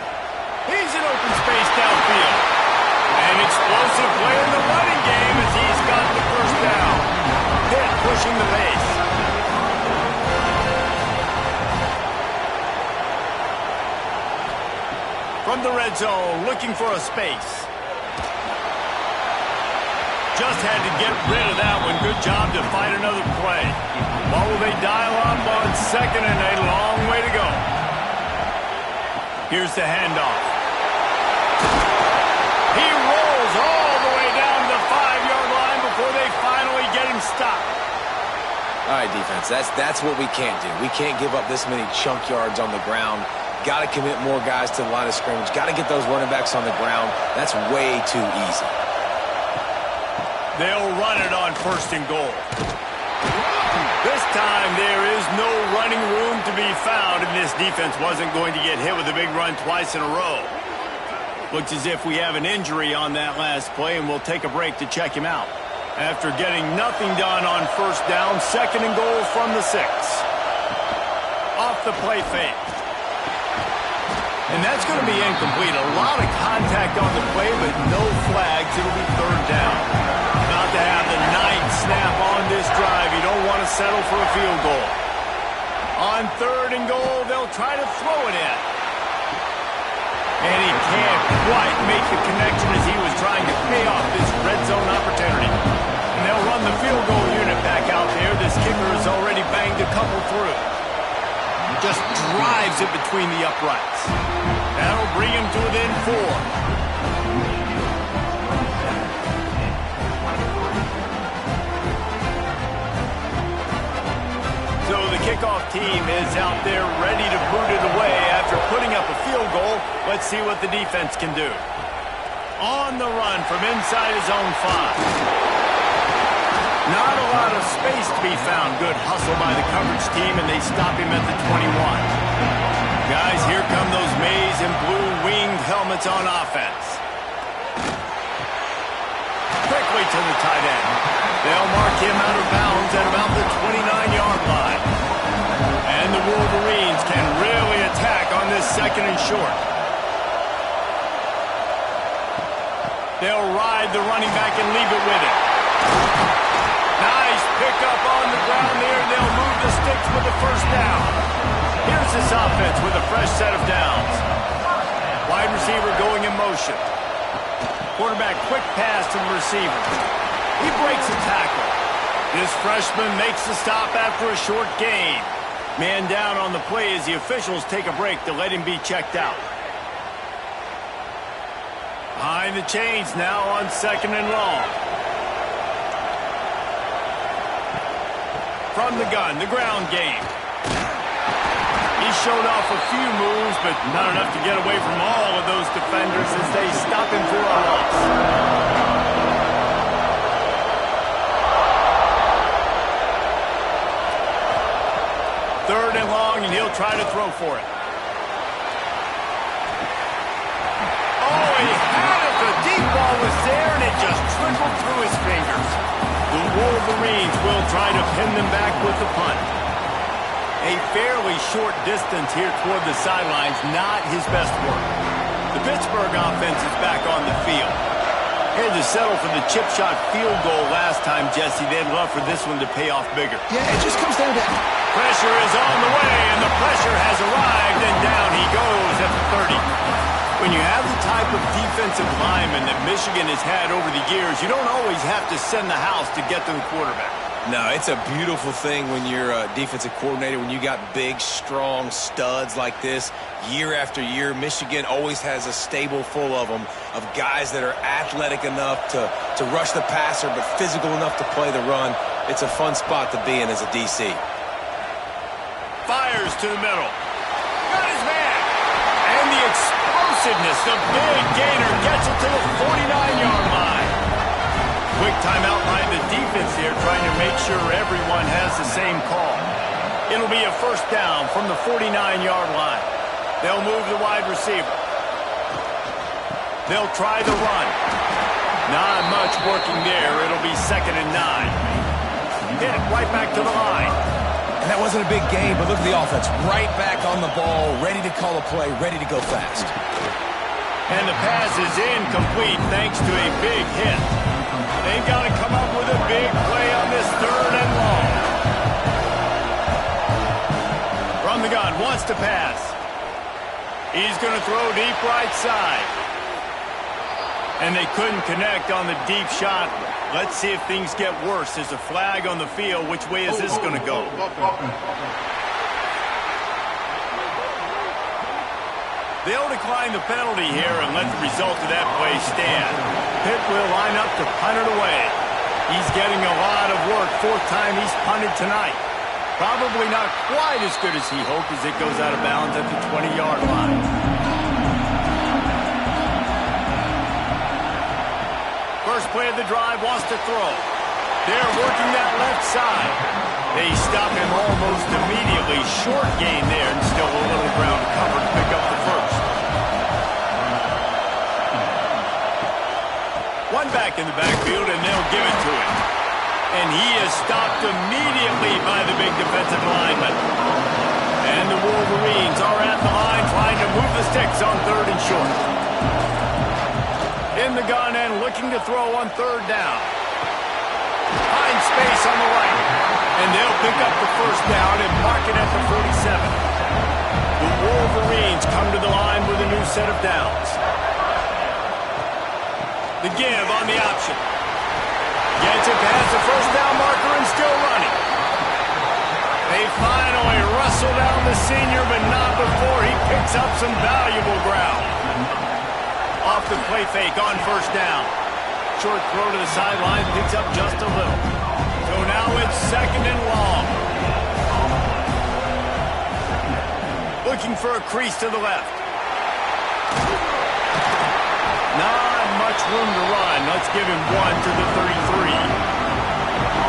He's in open space downfield. An explosive play in the running game as he's got the first down. Pitt pushing the pace. From the red zone, looking for a space. Just had to get rid of that one. Good job to find another play. What will they dial up on second and a long way to go? Here's the handoff. He rolls all the way down the 5-yard line before they finally get him stopped. All right, defense, that's what we can't do. We can't give up this many chunk yards on the ground. Got to commit more guys to the line of scrimmage. Got to get those running backs on the ground. That's way too easy. They'll run it on first and goal. This time there is no running room to be found, and this defense wasn't going to get hit with a big run twice in a row. Looks as if we have an injury on that last play, and we'll take a break to check him out. After getting nothing done on first down, 2nd and goal from the 6. Off the play fake. And that's going to be incomplete. A lot of contact on the play, but no flags. It'll be 3rd down. About to have the 9th snap on this drive. You don't want to settle for a field goal. On 3rd and goal, they'll try to throw it in. And he can't quite make the connection as he was trying to pay off this red zone opportunity. And they'll run the field goal unit back out there. This kicker has already banged a couple through. Just drives it between the uprights. That'll bring him to within 4. So the kickoff team is out there ready to boot it away after putting up a field goal. Let's see what the defense can do. On the run from inside his own 5. Not a lot of space to be found. Good hustle by the coverage team, and they stop him at the 21. Guys, here come those maize and blue winged helmets on offense. Quickly to the tight end. They'll mark him out of bounds at about the 29-yard line. And the Wolverines can really attack on this 2nd and short. They'll ride the running back and leave it with him. Nice pickup on the ground there. They'll move the sticks with the 1st down. Here's this offense with a fresh set of downs. Wide receiver going in motion. Quarterback quick pass to the receiver. He breaks a tackle. This freshman makes the stop after a short gain. Man down on the play as the officials take a break to let him be checked out. Behind the chains now on 2nd and long. From the gun, the ground game. He showed off a few moves, but not enough to get away from all of those defenders as they stop him for a loss. 3rd and long, and he'll try to throw for it. Oh, he had it. The deep ball was there, and it just trickled through his fingers. The Wolverines will try to pin them back with the punt. A fairly short distance here toward the sidelines, not his best work. The Pittsburgh offense is back on the field. Had to settle for the chip shot field goal last time, Jesse. They'd love for this one to pay off bigger. Yeah, it just comes down to... Pressure is on the way, and the pressure has arrived, and down he goes at the 30. When you have the type of defensive lineman that Michigan has had over the years, you don't always have to send the house to get to the quarterback. No, it's a beautiful thing when you're a defensive coordinator, when you got big, strong studs like this. Year after year, Michigan always has a stable full of them, of guys that are athletic enough to rush the passer, but physical enough to play the run. It's a fun spot to be in as a DC. Fires to the middle. Got his man. And the explosiveness, the big gainer gets it to the 49-yard line. Quick timeout by the defense here, trying to make sure everyone has the same call. It'll be a 1st down from the 49-yard line. They'll move the wide receiver. They'll try the run. Not much working there. It'll be 2nd and 9. Hit it right back to the line. And that wasn't a big gain, but look at the offense. Right back on the ball, ready to call a play, ready to go fast. And the pass is incomplete thanks to a big hit. They've got to come up with a big play on this 3rd and long. From the gun, wants to pass. He's going to throw deep right side. And they couldn't connect on the deep shot. Let's see if things get worse. There's a flag on the field. Which way is this going to go? They'll decline the penalty here and let the result of that play stand. Pitt will line up to punt it away. He's getting a lot of work. 4th time he's punted tonight. Probably not quite as good as he hoped as it goes out of bounds at the 20-yard line. First play of the drive, wants to throw. They're working that left side. They stop him almost immediately. Short gain there, and still a little ground cover to pick up the 1st. back in the backfield, and they'll give it to him. And he is stopped immediately by the big defensive lineman. And the Wolverines are at the line trying to move the sticks on 3rd and short. In the gun and looking to throw on 3rd down. Find space on the right. And they'll pick up the 1st down and mark it at the 47. The Wolverines come to the line with a new set of downs. The give on the option. Gets it past the 1st down marker and still running. They finally wrestle down the senior, but not before he picks up some valuable ground. Off the play fake on 1st down. Short throw to the sideline, picks up just a little. So now it's 2nd and long. Looking for a crease to the left. Not much room to run. Let's give him 1 to the 33.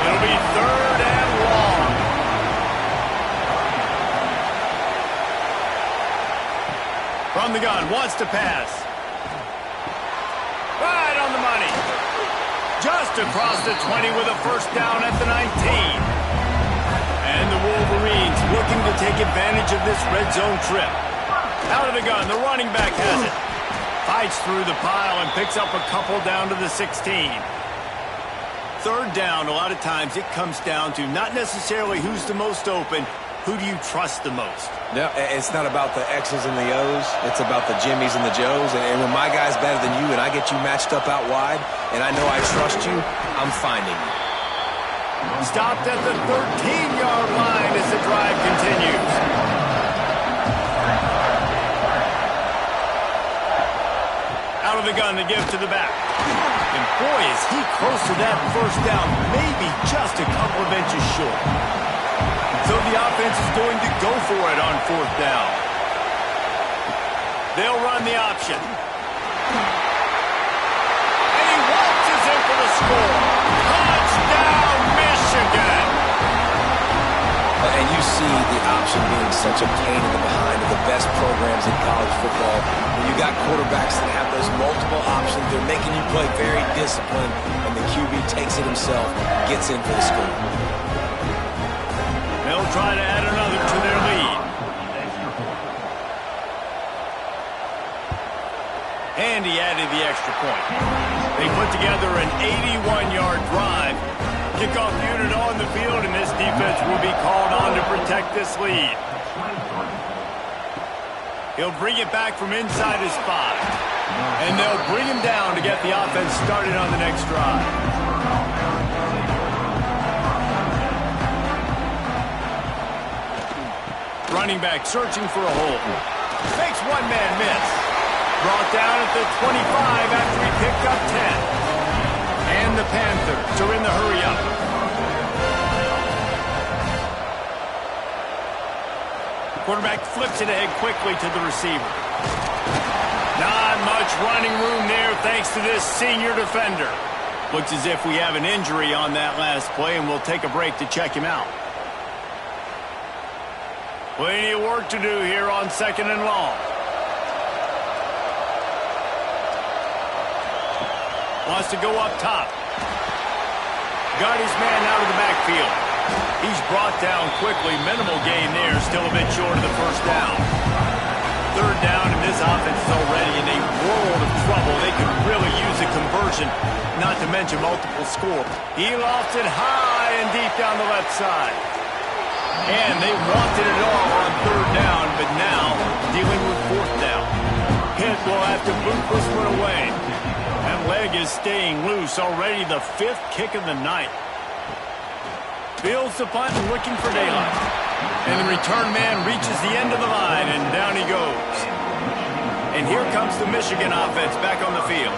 It'll be 3rd and long. From the gun, wants to pass. Right on the money. Just across the 20 with a 1st down at the 19. And the Wolverines looking to take advantage of this red zone trip. Out of the gun, the running back has it. Fights through the pile and picks up a couple down to the 16. 3rd down, a lot of times it comes down to not necessarily who's the most open, who do you trust the most? Yeah, it's not about the X's and the O's. It's about the Jimmies and the Joes. And when my guy's better than you and I get you matched up out wide and I know I trust you, I'm finding you. Stopped at the 13-yard line as the drive continues. Out of the gun, the give to the back. And boy, is he close to that 1st down, maybe just a couple of inches short. So the offense is going to go for it on 4th down. They'll run the option. And he waltzes in for the score. Touchdown, Michigan! And you see the option being such a pain in the behind of the best programs in college football. When you got quarterbacks that have those multiple options, they're making you play very disciplined, and the QB takes it himself, gets in for the score. They'll try to add another to their lead. And he added the extra point. They put together an 81-yard drive. Kickoff unit on the field, and this defense will be called on to protect this lead. He'll bring it back from inside his 5. And they'll bring him down to get the offense started on the next drive. Running back searching for a hole. Makes one-man miss. Brought down at the 25 after he picked up 10. And the Panthers are in the hurry-up. Quarterback flips it ahead quickly to the receiver. Not much running room there thanks to this senior defender. Looks as if we have an injury on that last play, and we'll take a break to check him out. Plenty of work to do here on 2nd and long. Wants to go up top. Got his man out of the backfield. He's brought down quickly. Minimal gain there. Still a bit short of the 1st down. 3rd down, and this offense is already in a world of trouble. They could really use a conversion, not to mention multiple score. He lost it high and deep down the left side. And they wanted it all on 3rd down, but now dealing with 4th down. Pitt will have to boot this one away. That leg is staying loose. Already the 5th kick of the night. Fields the punt and looking for daylight. And the return man reaches the end of the line, and down he goes. And here comes the Michigan offense back on the field.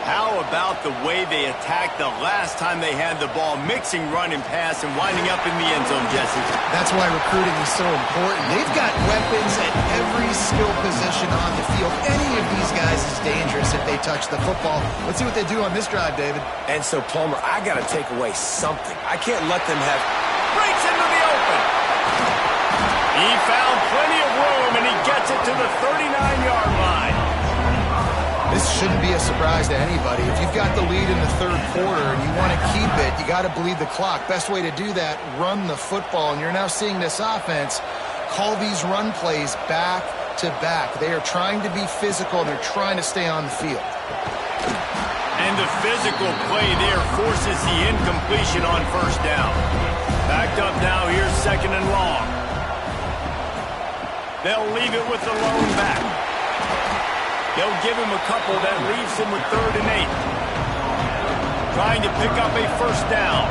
How about the way they attacked the last time they had the ball, mixing run and pass and winding up in the end zone, Jesse? That's why recruiting is so important. They've got weapons at every skill position on the field. Any of these guys is dangerous if they touch the football. Let's see what they do on this drive, David. And so, Palmer, I got to take away something. I can't let them have... Breaks into the open. He found plenty of room, and he gets it to the 39-yard line. This shouldn't be a surprise to anybody. If you've got the lead in the third quarter and you want to keep it, you got to bleed the clock. Best way to do that, run the football. And you're now seeing this offense call these run plays back to back. They are trying to be physical, and they're trying to stay on the field. And the physical play there forces the incompletion on first down. Backed up now, here's second and long. They'll leave it with the lone back. They'll give him a couple that leaves him with 3rd and 8. Trying to pick up a first down.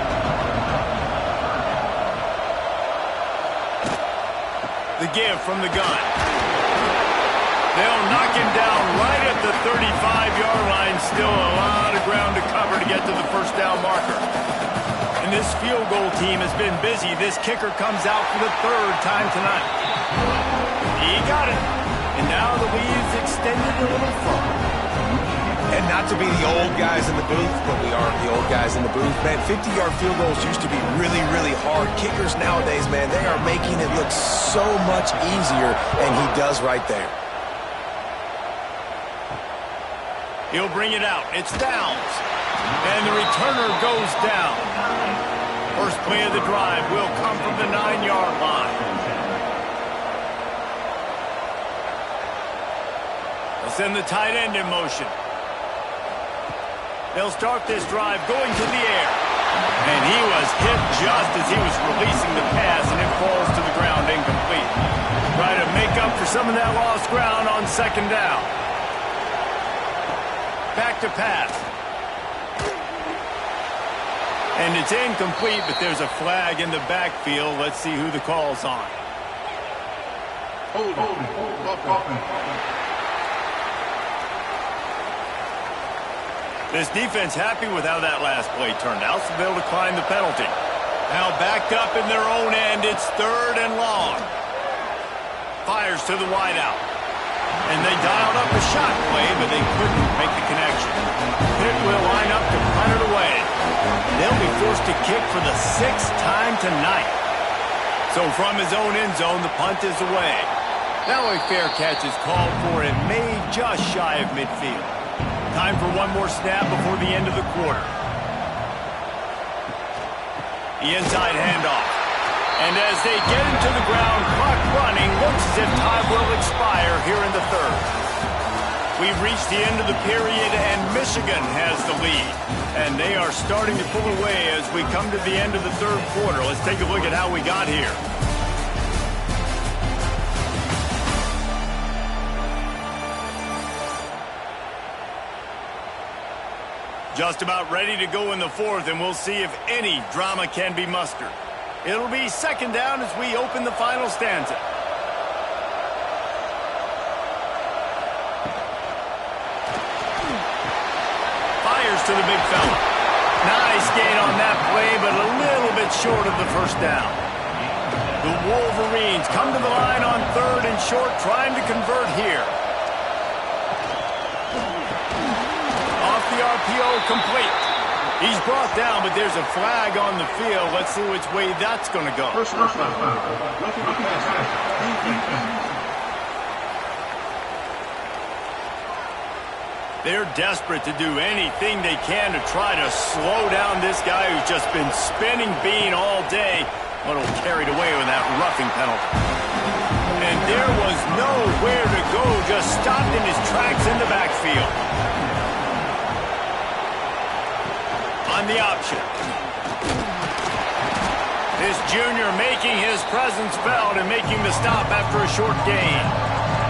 The give from the gun. They'll knock him down right at the 35-yard line. Still a lot of ground to cover to get to the first down marker. And this field goal team has been busy. This kicker comes out for the 3rd time tonight. He got it. And now the lead is extended a little further. And not to be the old guys in the booth, but we are the old guys in the booth. Man, 50-yard field goals used to be really, really hard. Kickers nowadays, man, they are making it look so much easier, and he does right there. He'll bring it out. It's downs. And the returner goes down. First play of the drive will come from the 9-yard line. They'll send the tight end in motion. They'll start this drive going to the air. And he was hit just as he was releasing the pass, and it falls to the ground incomplete. Try to make up for some of that lost ground on second down. Back to pass. And it's incomplete, but there's a flag in the backfield. Let's see who the call's on. Hold. This defense happy with how that last play turned out, so they'll decline the penalty. Now backed up in their own end, it's 3rd and long. Fires to the wideout. And they dialed up a shot play, but they couldn't make the connection. Pitt will line up to punt it away. They'll be forced to kick for the 6th time tonight. So from his own end zone, the punt is away. Now a fair catch is called for and made just shy of midfield. Time for one more snap before the end of the quarter. The inside handoff. And as they get into the ground, clock running, looks as if time will expire here in the 3rd. We've reached the end of the period, and Michigan has the lead. And they are starting to pull away as we come to the end of the 3rd quarter. Let's take a look at how we got here. Just about ready to go in the 4th, and we'll see if any drama can be mustered. It'll be second down as we open the final stanza. Fires to the big fella. Nice gain on that play, but a little bit short of the first down. The Wolverines come to the line on 3rd and short, trying to convert here. The RPO complete. He's brought down, but there's a flag on the field. Let's see which way that's going to go. First down. They're desperate to do anything they can to try to slow down this guy who's just been spinning bean all day. A little carried away with that roughing penalty. And there was nowhere to go, just stopped in his tracks in the backfield. On the option. This junior making his presence felt and making the stop after a short gain.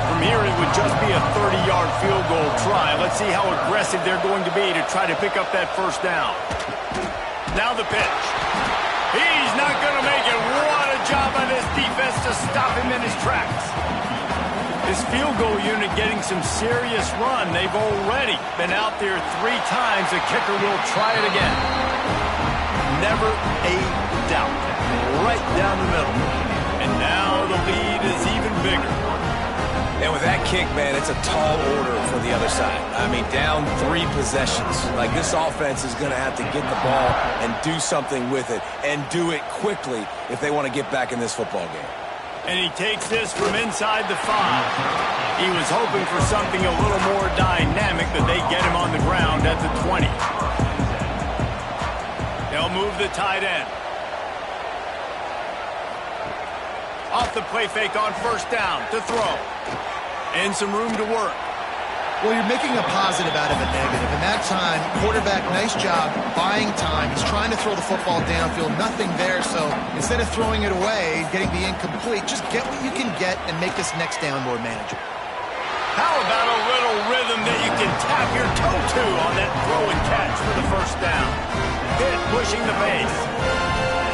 From here, it would just be a 30-yard field goal try. Let's see how aggressive they're going to be to try to pick up that first down. Now the pitch. He's not going to make it. What a job by this defense to stop him in his tracks. This field goal unit getting some serious run. They've already been out there 3 times. The kicker will try it again. Never a doubt. Right down the middle. And now the lead is even bigger. And with that kick, man, it's a tall order for the other side. I mean, down 3 possessions. Like, this offense is going to have to get the ball and do something with it, and do it quickly if they want to get back in this football game. And he takes this from inside the 5. He was hoping for something a little more dynamic, but they get him on the ground at the 20. They'll move the tight end. Off the play fake on first down to throw. And some room to work. Well, you're making a positive out of a negative. In that time, quarterback, nice job buying time. He's trying to throw the football downfield, nothing there. So instead of throwing it away, getting the incomplete, just get what you can get and make this next down more manageable. How about a little rhythm that you can tap your toe to on that throw and catch for the first down? Hit pushing the base.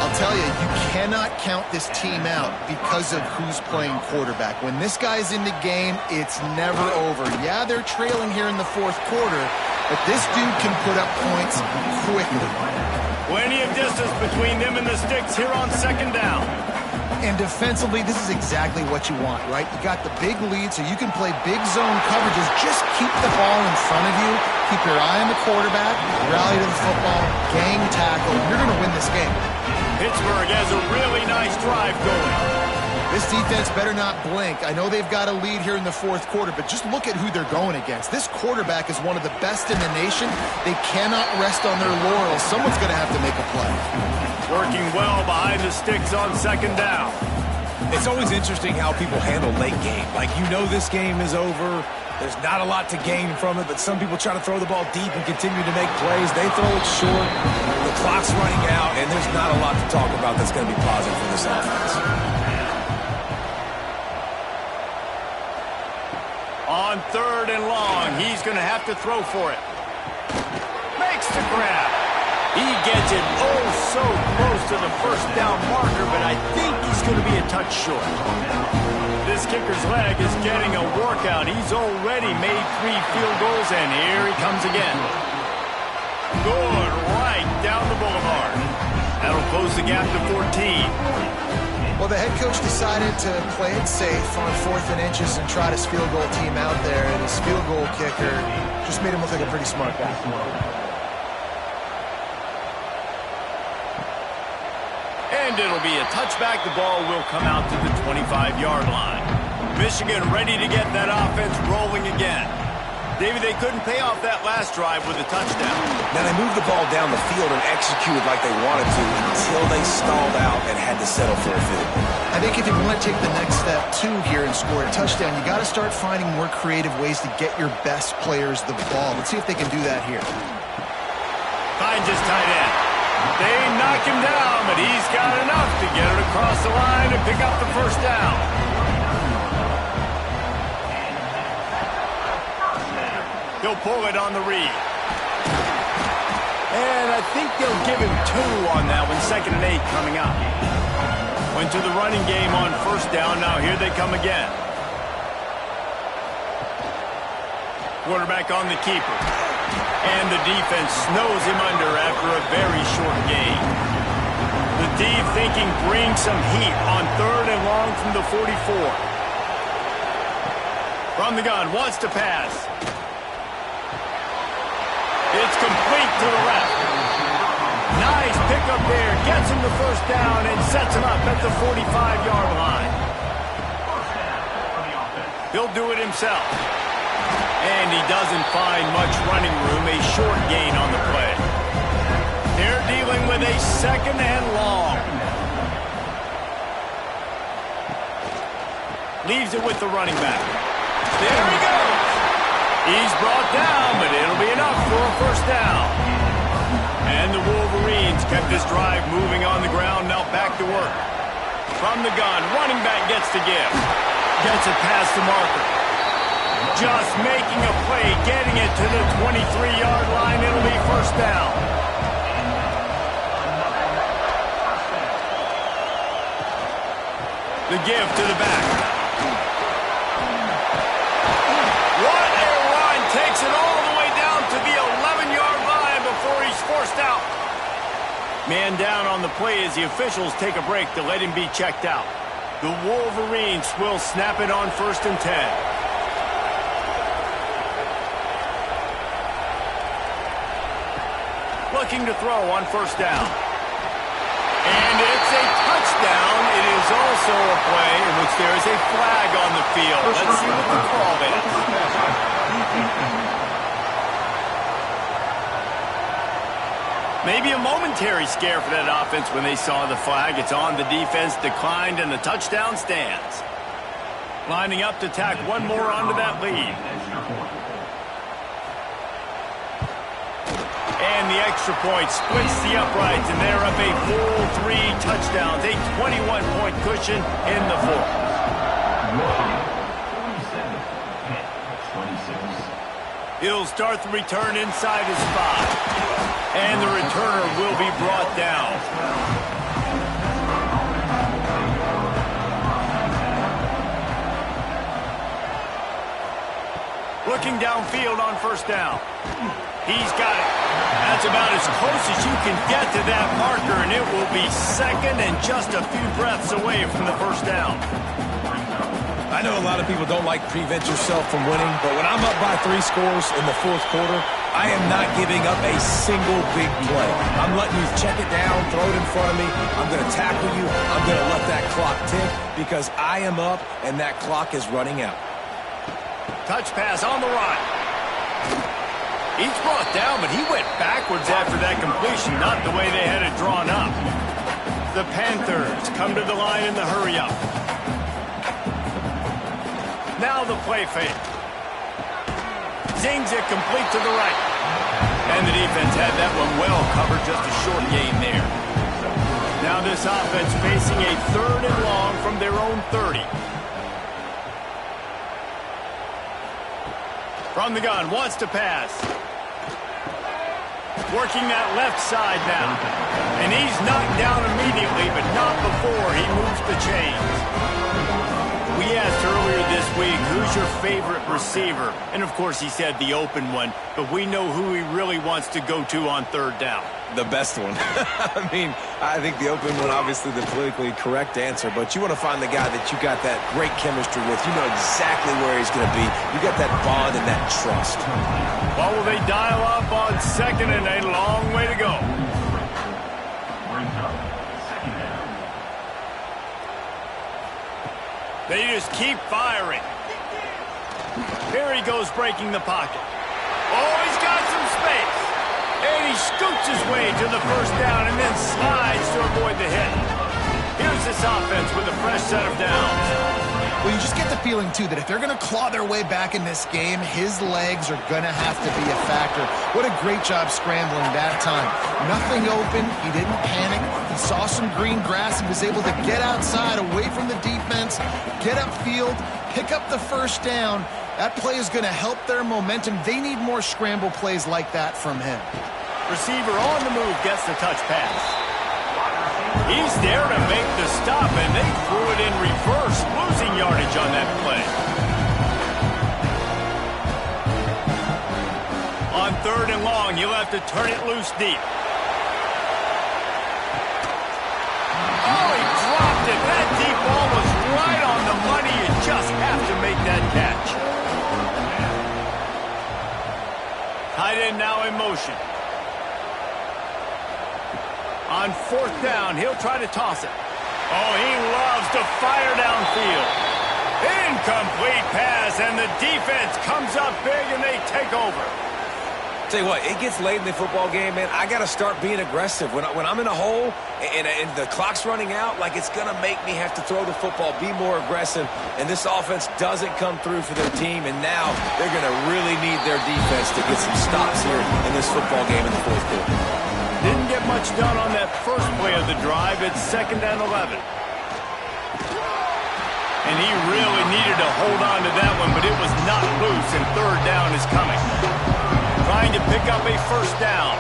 I'll tell you, you cannot count this team out because of who's playing quarterback. When this guy's in the game, it's never over. Yeah, they're trailing here in the fourth quarter, but this dude can put up points quickly. Plenty of distance between them and the sticks here on second down. And defensively, this is exactly what you want, right? You got the big lead, so you can play big zone coverages. Just keep the ball in front of you. Keep your eye on the quarterback. Rally to the football. Gang tackle. You're going to win this game. Pittsburgh has a really nice drive going. This defense better not blink. I know they've got a lead here in the fourth quarter, but just look at who they're going against. This quarterback is one of the best in the nation. They cannot rest on their laurels. Someone's going to have to make a play. Working well behind the sticks on second down. It's always interesting how people handle late game. Like, you know this game is over. There's not a lot to gain from it, but some people try to throw the ball deep and continue to make plays. They throw it short. The clock's running out, and there's not a lot to talk about that's going to be positive for this offense. On third and long, he's going to have to throw for it. Makes the grab. He gets it oh so close to the first down marker, but I think he's going to be a touch short. This kicker's leg is getting a workout. He's already made 3 field goals, and here he comes again. Good, right down the boulevard. That'll close the gap to 14. Well, the head coach decided to play it safe on 4th and inches and try his field goal team out there, and his field goal kicker just made him look like a pretty smart guy. And it'll be a touchback. The ball will come out to the 25-yard line. Michigan ready to get that offense rolling again. David, they couldn't pay off that last drive with a touchdown. Now, they moved the ball down the field and executed like they wanted to until they stalled out and had to settle for a field goal. I think if you want to take the next step, too, here and score a touchdown, you got to start finding more creative ways to get your best players the ball. Let's see if they can do that here. Finds his tight end. They knock him down, but he's got enough to get it across the line and pick up the first down. He'll pull it on the read. And I think they'll give him 2 on that one. 2nd and 8 coming up. Went to the running game on first down. Now here they come again. Quarterback on the keeper. And the defense snows him under after a very short gain. The D thinking bring some heat on 3rd and long from the 44. From the gun, wants to pass. It's complete to the left. Nice pickup there. Gets him the first down and sets him up at the 45-yard line. He'll do it himself. And he doesn't find much running room. A short gain on the play. They're dealing with a 2nd and long. Leaves it with the running back. There he goes. He's brought down, but it'll be enough for a first down. And the Wolverines kept this drive moving on the ground, now back to work. From the gun, running back gets the give. Gets it past the marker. Just making a play, getting it to the 23-yard line. It'll be first down. The give to the back. Takes it all the way down to the 11-yard line before he's forced out. Man down on the play as the officials take a break to let him be checked out. The Wolverines will snap it on 1st and 10. Looking to throw on first down. And it's a touchdown. It is also a play in which there is a flag on the field. Let's see what the call is. Maybe a momentary scare for that offense when they saw the flag. It's on, the defense declined, and the touchdown stands. Lining up to tack one more onto that lead. And the extra point splits the uprights, and they're up a full 3 touchdowns, a 21-point cushion in the fourth. He'll start the return inside his 5, and the returner will be brought down. Looking downfield on first down. He's got it. That's about as close as you can get to that marker, and it will be second and just a few breaths away from the first down. I know a lot of people don't like prevent yourself from winning, but when I'm up by 3 scores in the fourth quarter, I am not giving up a single big play. I'm letting you check it down, throw it in front of me. I'm going to tackle you. I'm going to let that clock tick because I am up and that clock is running out. Touch pass on the run. He's brought down, but he went backwards after that completion, not the way they had it drawn up. The Panthers come to the line in the hurry-up. Now the play fake. Zings it complete to the right. And the defense had that one well covered, just a short gain there. Now this offense facing a 3rd and long from their own 30. From the gun, wants to pass. Working that left side now. And he's knocked down immediately, but not before he moves the chains. We asked earlier this week, who's your favorite receiver? And, of course, he said the open one, but we know who he really wants to go to on 3rd down. The best one. I mean, I think the open one, obviously the politically correct answer, but you want to find the guy that you got that great chemistry with. You know exactly where he's going to be. You got that bond and that trust. Well, will they dial up on 2nd and a long way to go? They just keep firing. Here he goes breaking the pocket. Oh, he's got some space. And he scoots his way to the first down and then slides to avoid the hit. Here's this offense with a fresh set of downs. Well, you just get the feeling, too, that if they're going to claw their way back in this game, his legs are going to have to be a factor. What a great job scrambling that time. Nothing open. He didn't panic. He saw some green grass. He was able to get outside, away from the defense, get upfield, pick up the first down. That play is going to help their momentum. They need more scramble plays like that from him. Receiver on the move gets the touch pass. He's there to make the stop, and they threw it in reverse, losing yardage on that play. On 3rd and long, you'll have to turn it loose deep. Oh, he dropped it. That deep ball was right on the money. You just have to make that catch. Tight end now in motion. On 4th down, he'll try to toss it. Oh, he loves to fire downfield. Incomplete pass, and the defense comes up big, and they take over. Tell you what, it gets late in the football game, man. I got to start being aggressive. When I'm in a hole and the clock's running out, like it's going to make me have to throw the football, be more aggressive, and this offense doesn't come through for their team, and now they're going to really need their defense to get some stops here in this football game in the fourth quarter. Didn't get much done on that first play of the drive. It's 2nd and 11. And he really needed to hold on to that one, but it was not loose, and 3rd down is coming. Trying to pick up a first down.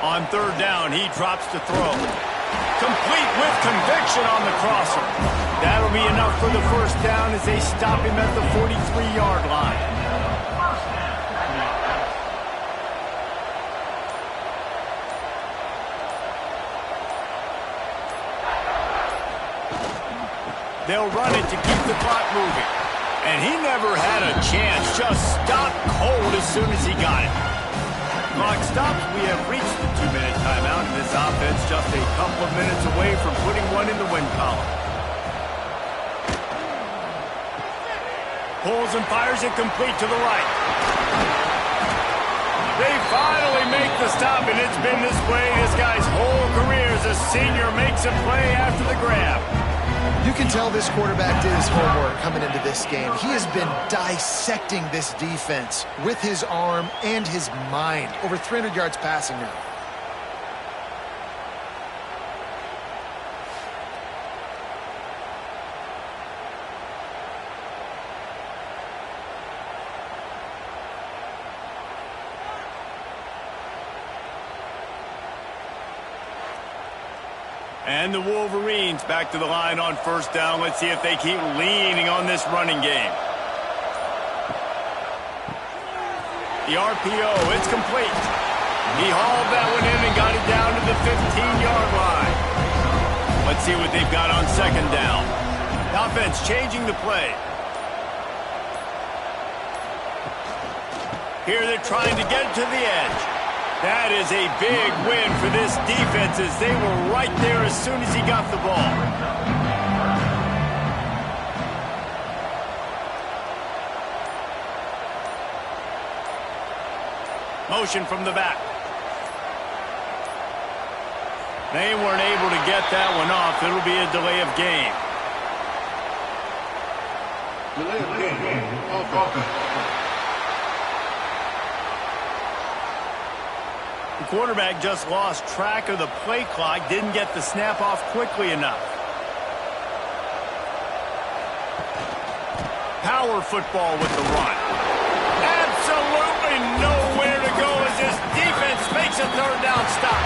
On 3rd down, he drops to throw. Complete with conviction on the crosser. That'll be enough for the first down as they stop him at the 43-yard line. They'll run it to keep the clock moving. And he never had a chance. Just stopped cold as soon as he got it. Clock stops. We have reached the 2-minute timeout, and this offense just a couple of minutes away from putting one in the win column. Pulls and fires it complete to the right. They finally make the stop, and it's been this way this guy's whole career as a senior. Makes a play after the grab. You can tell this quarterback did his homework coming into this game. He has been dissecting this defense with his arm and his mind. Over 300 yards passing now. And the Wolverines back to the line on first down. Let's see if they keep leaning on this running game. The RPO, it's complete. He hauled that one in and got it down to the 15-yard line. Let's see what they've got on second down. The offense changing the play. Here they're trying to get it to the edge. That is a big win for this defense as they were right there as soon as he got the ball. Motion from the back. They weren't able to get that one off. It'll be a delay of game. Delay of game. Offense. The quarterback just lost track of the play clock, didn't get the snap off quickly enough. Power football with the run. Absolutely nowhere to go as this defense makes a third down stop.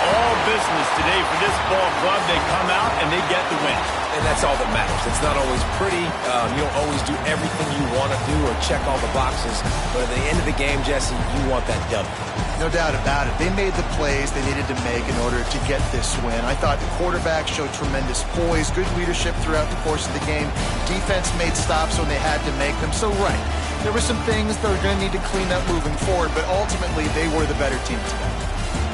All business today for this ball club. They come out and they get the win. And that's all that matters. It's not always pretty. You don't always do everything you want to do or check all the boxes. But at the end of the game, Jesse, you want that W. No doubt about it. They made the plays they needed to make in order to get this win. I thought the quarterback showed tremendous poise, good leadership throughout the course of the game. Defense made stops when they had to make them. So, right, there were some things they were going to need to clean up moving forward, but ultimately they were the better team today.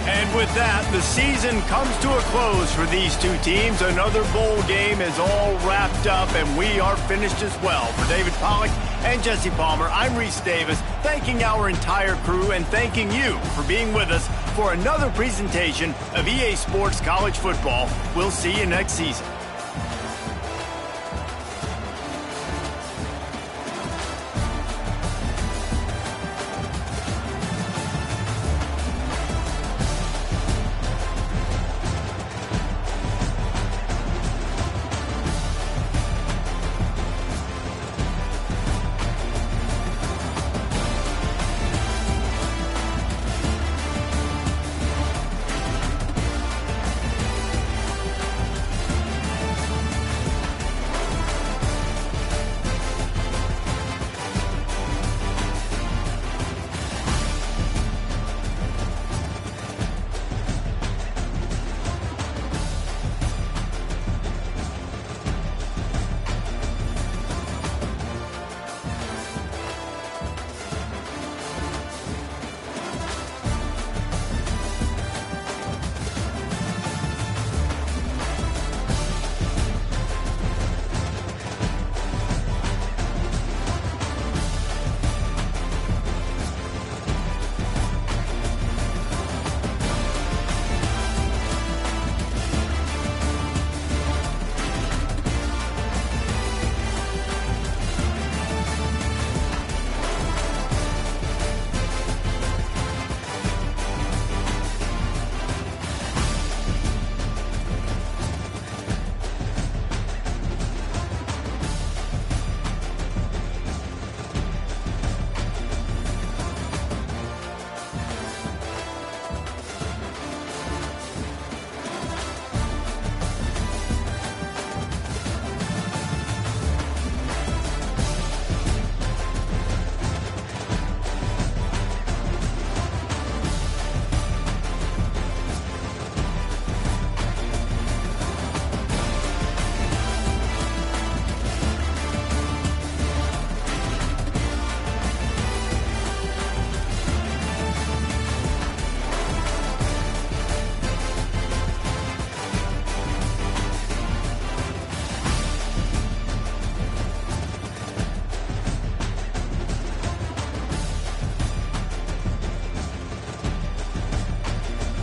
And with that, the season comes to a close for these two teams. Another bowl game is all wrapped up, and we are finished as well. For David Pollack and Jesse Palmer, I'm Reese Davis, thanking our entire crew and thanking you for being with us for another presentation of EA Sports College Football. We'll see you next season.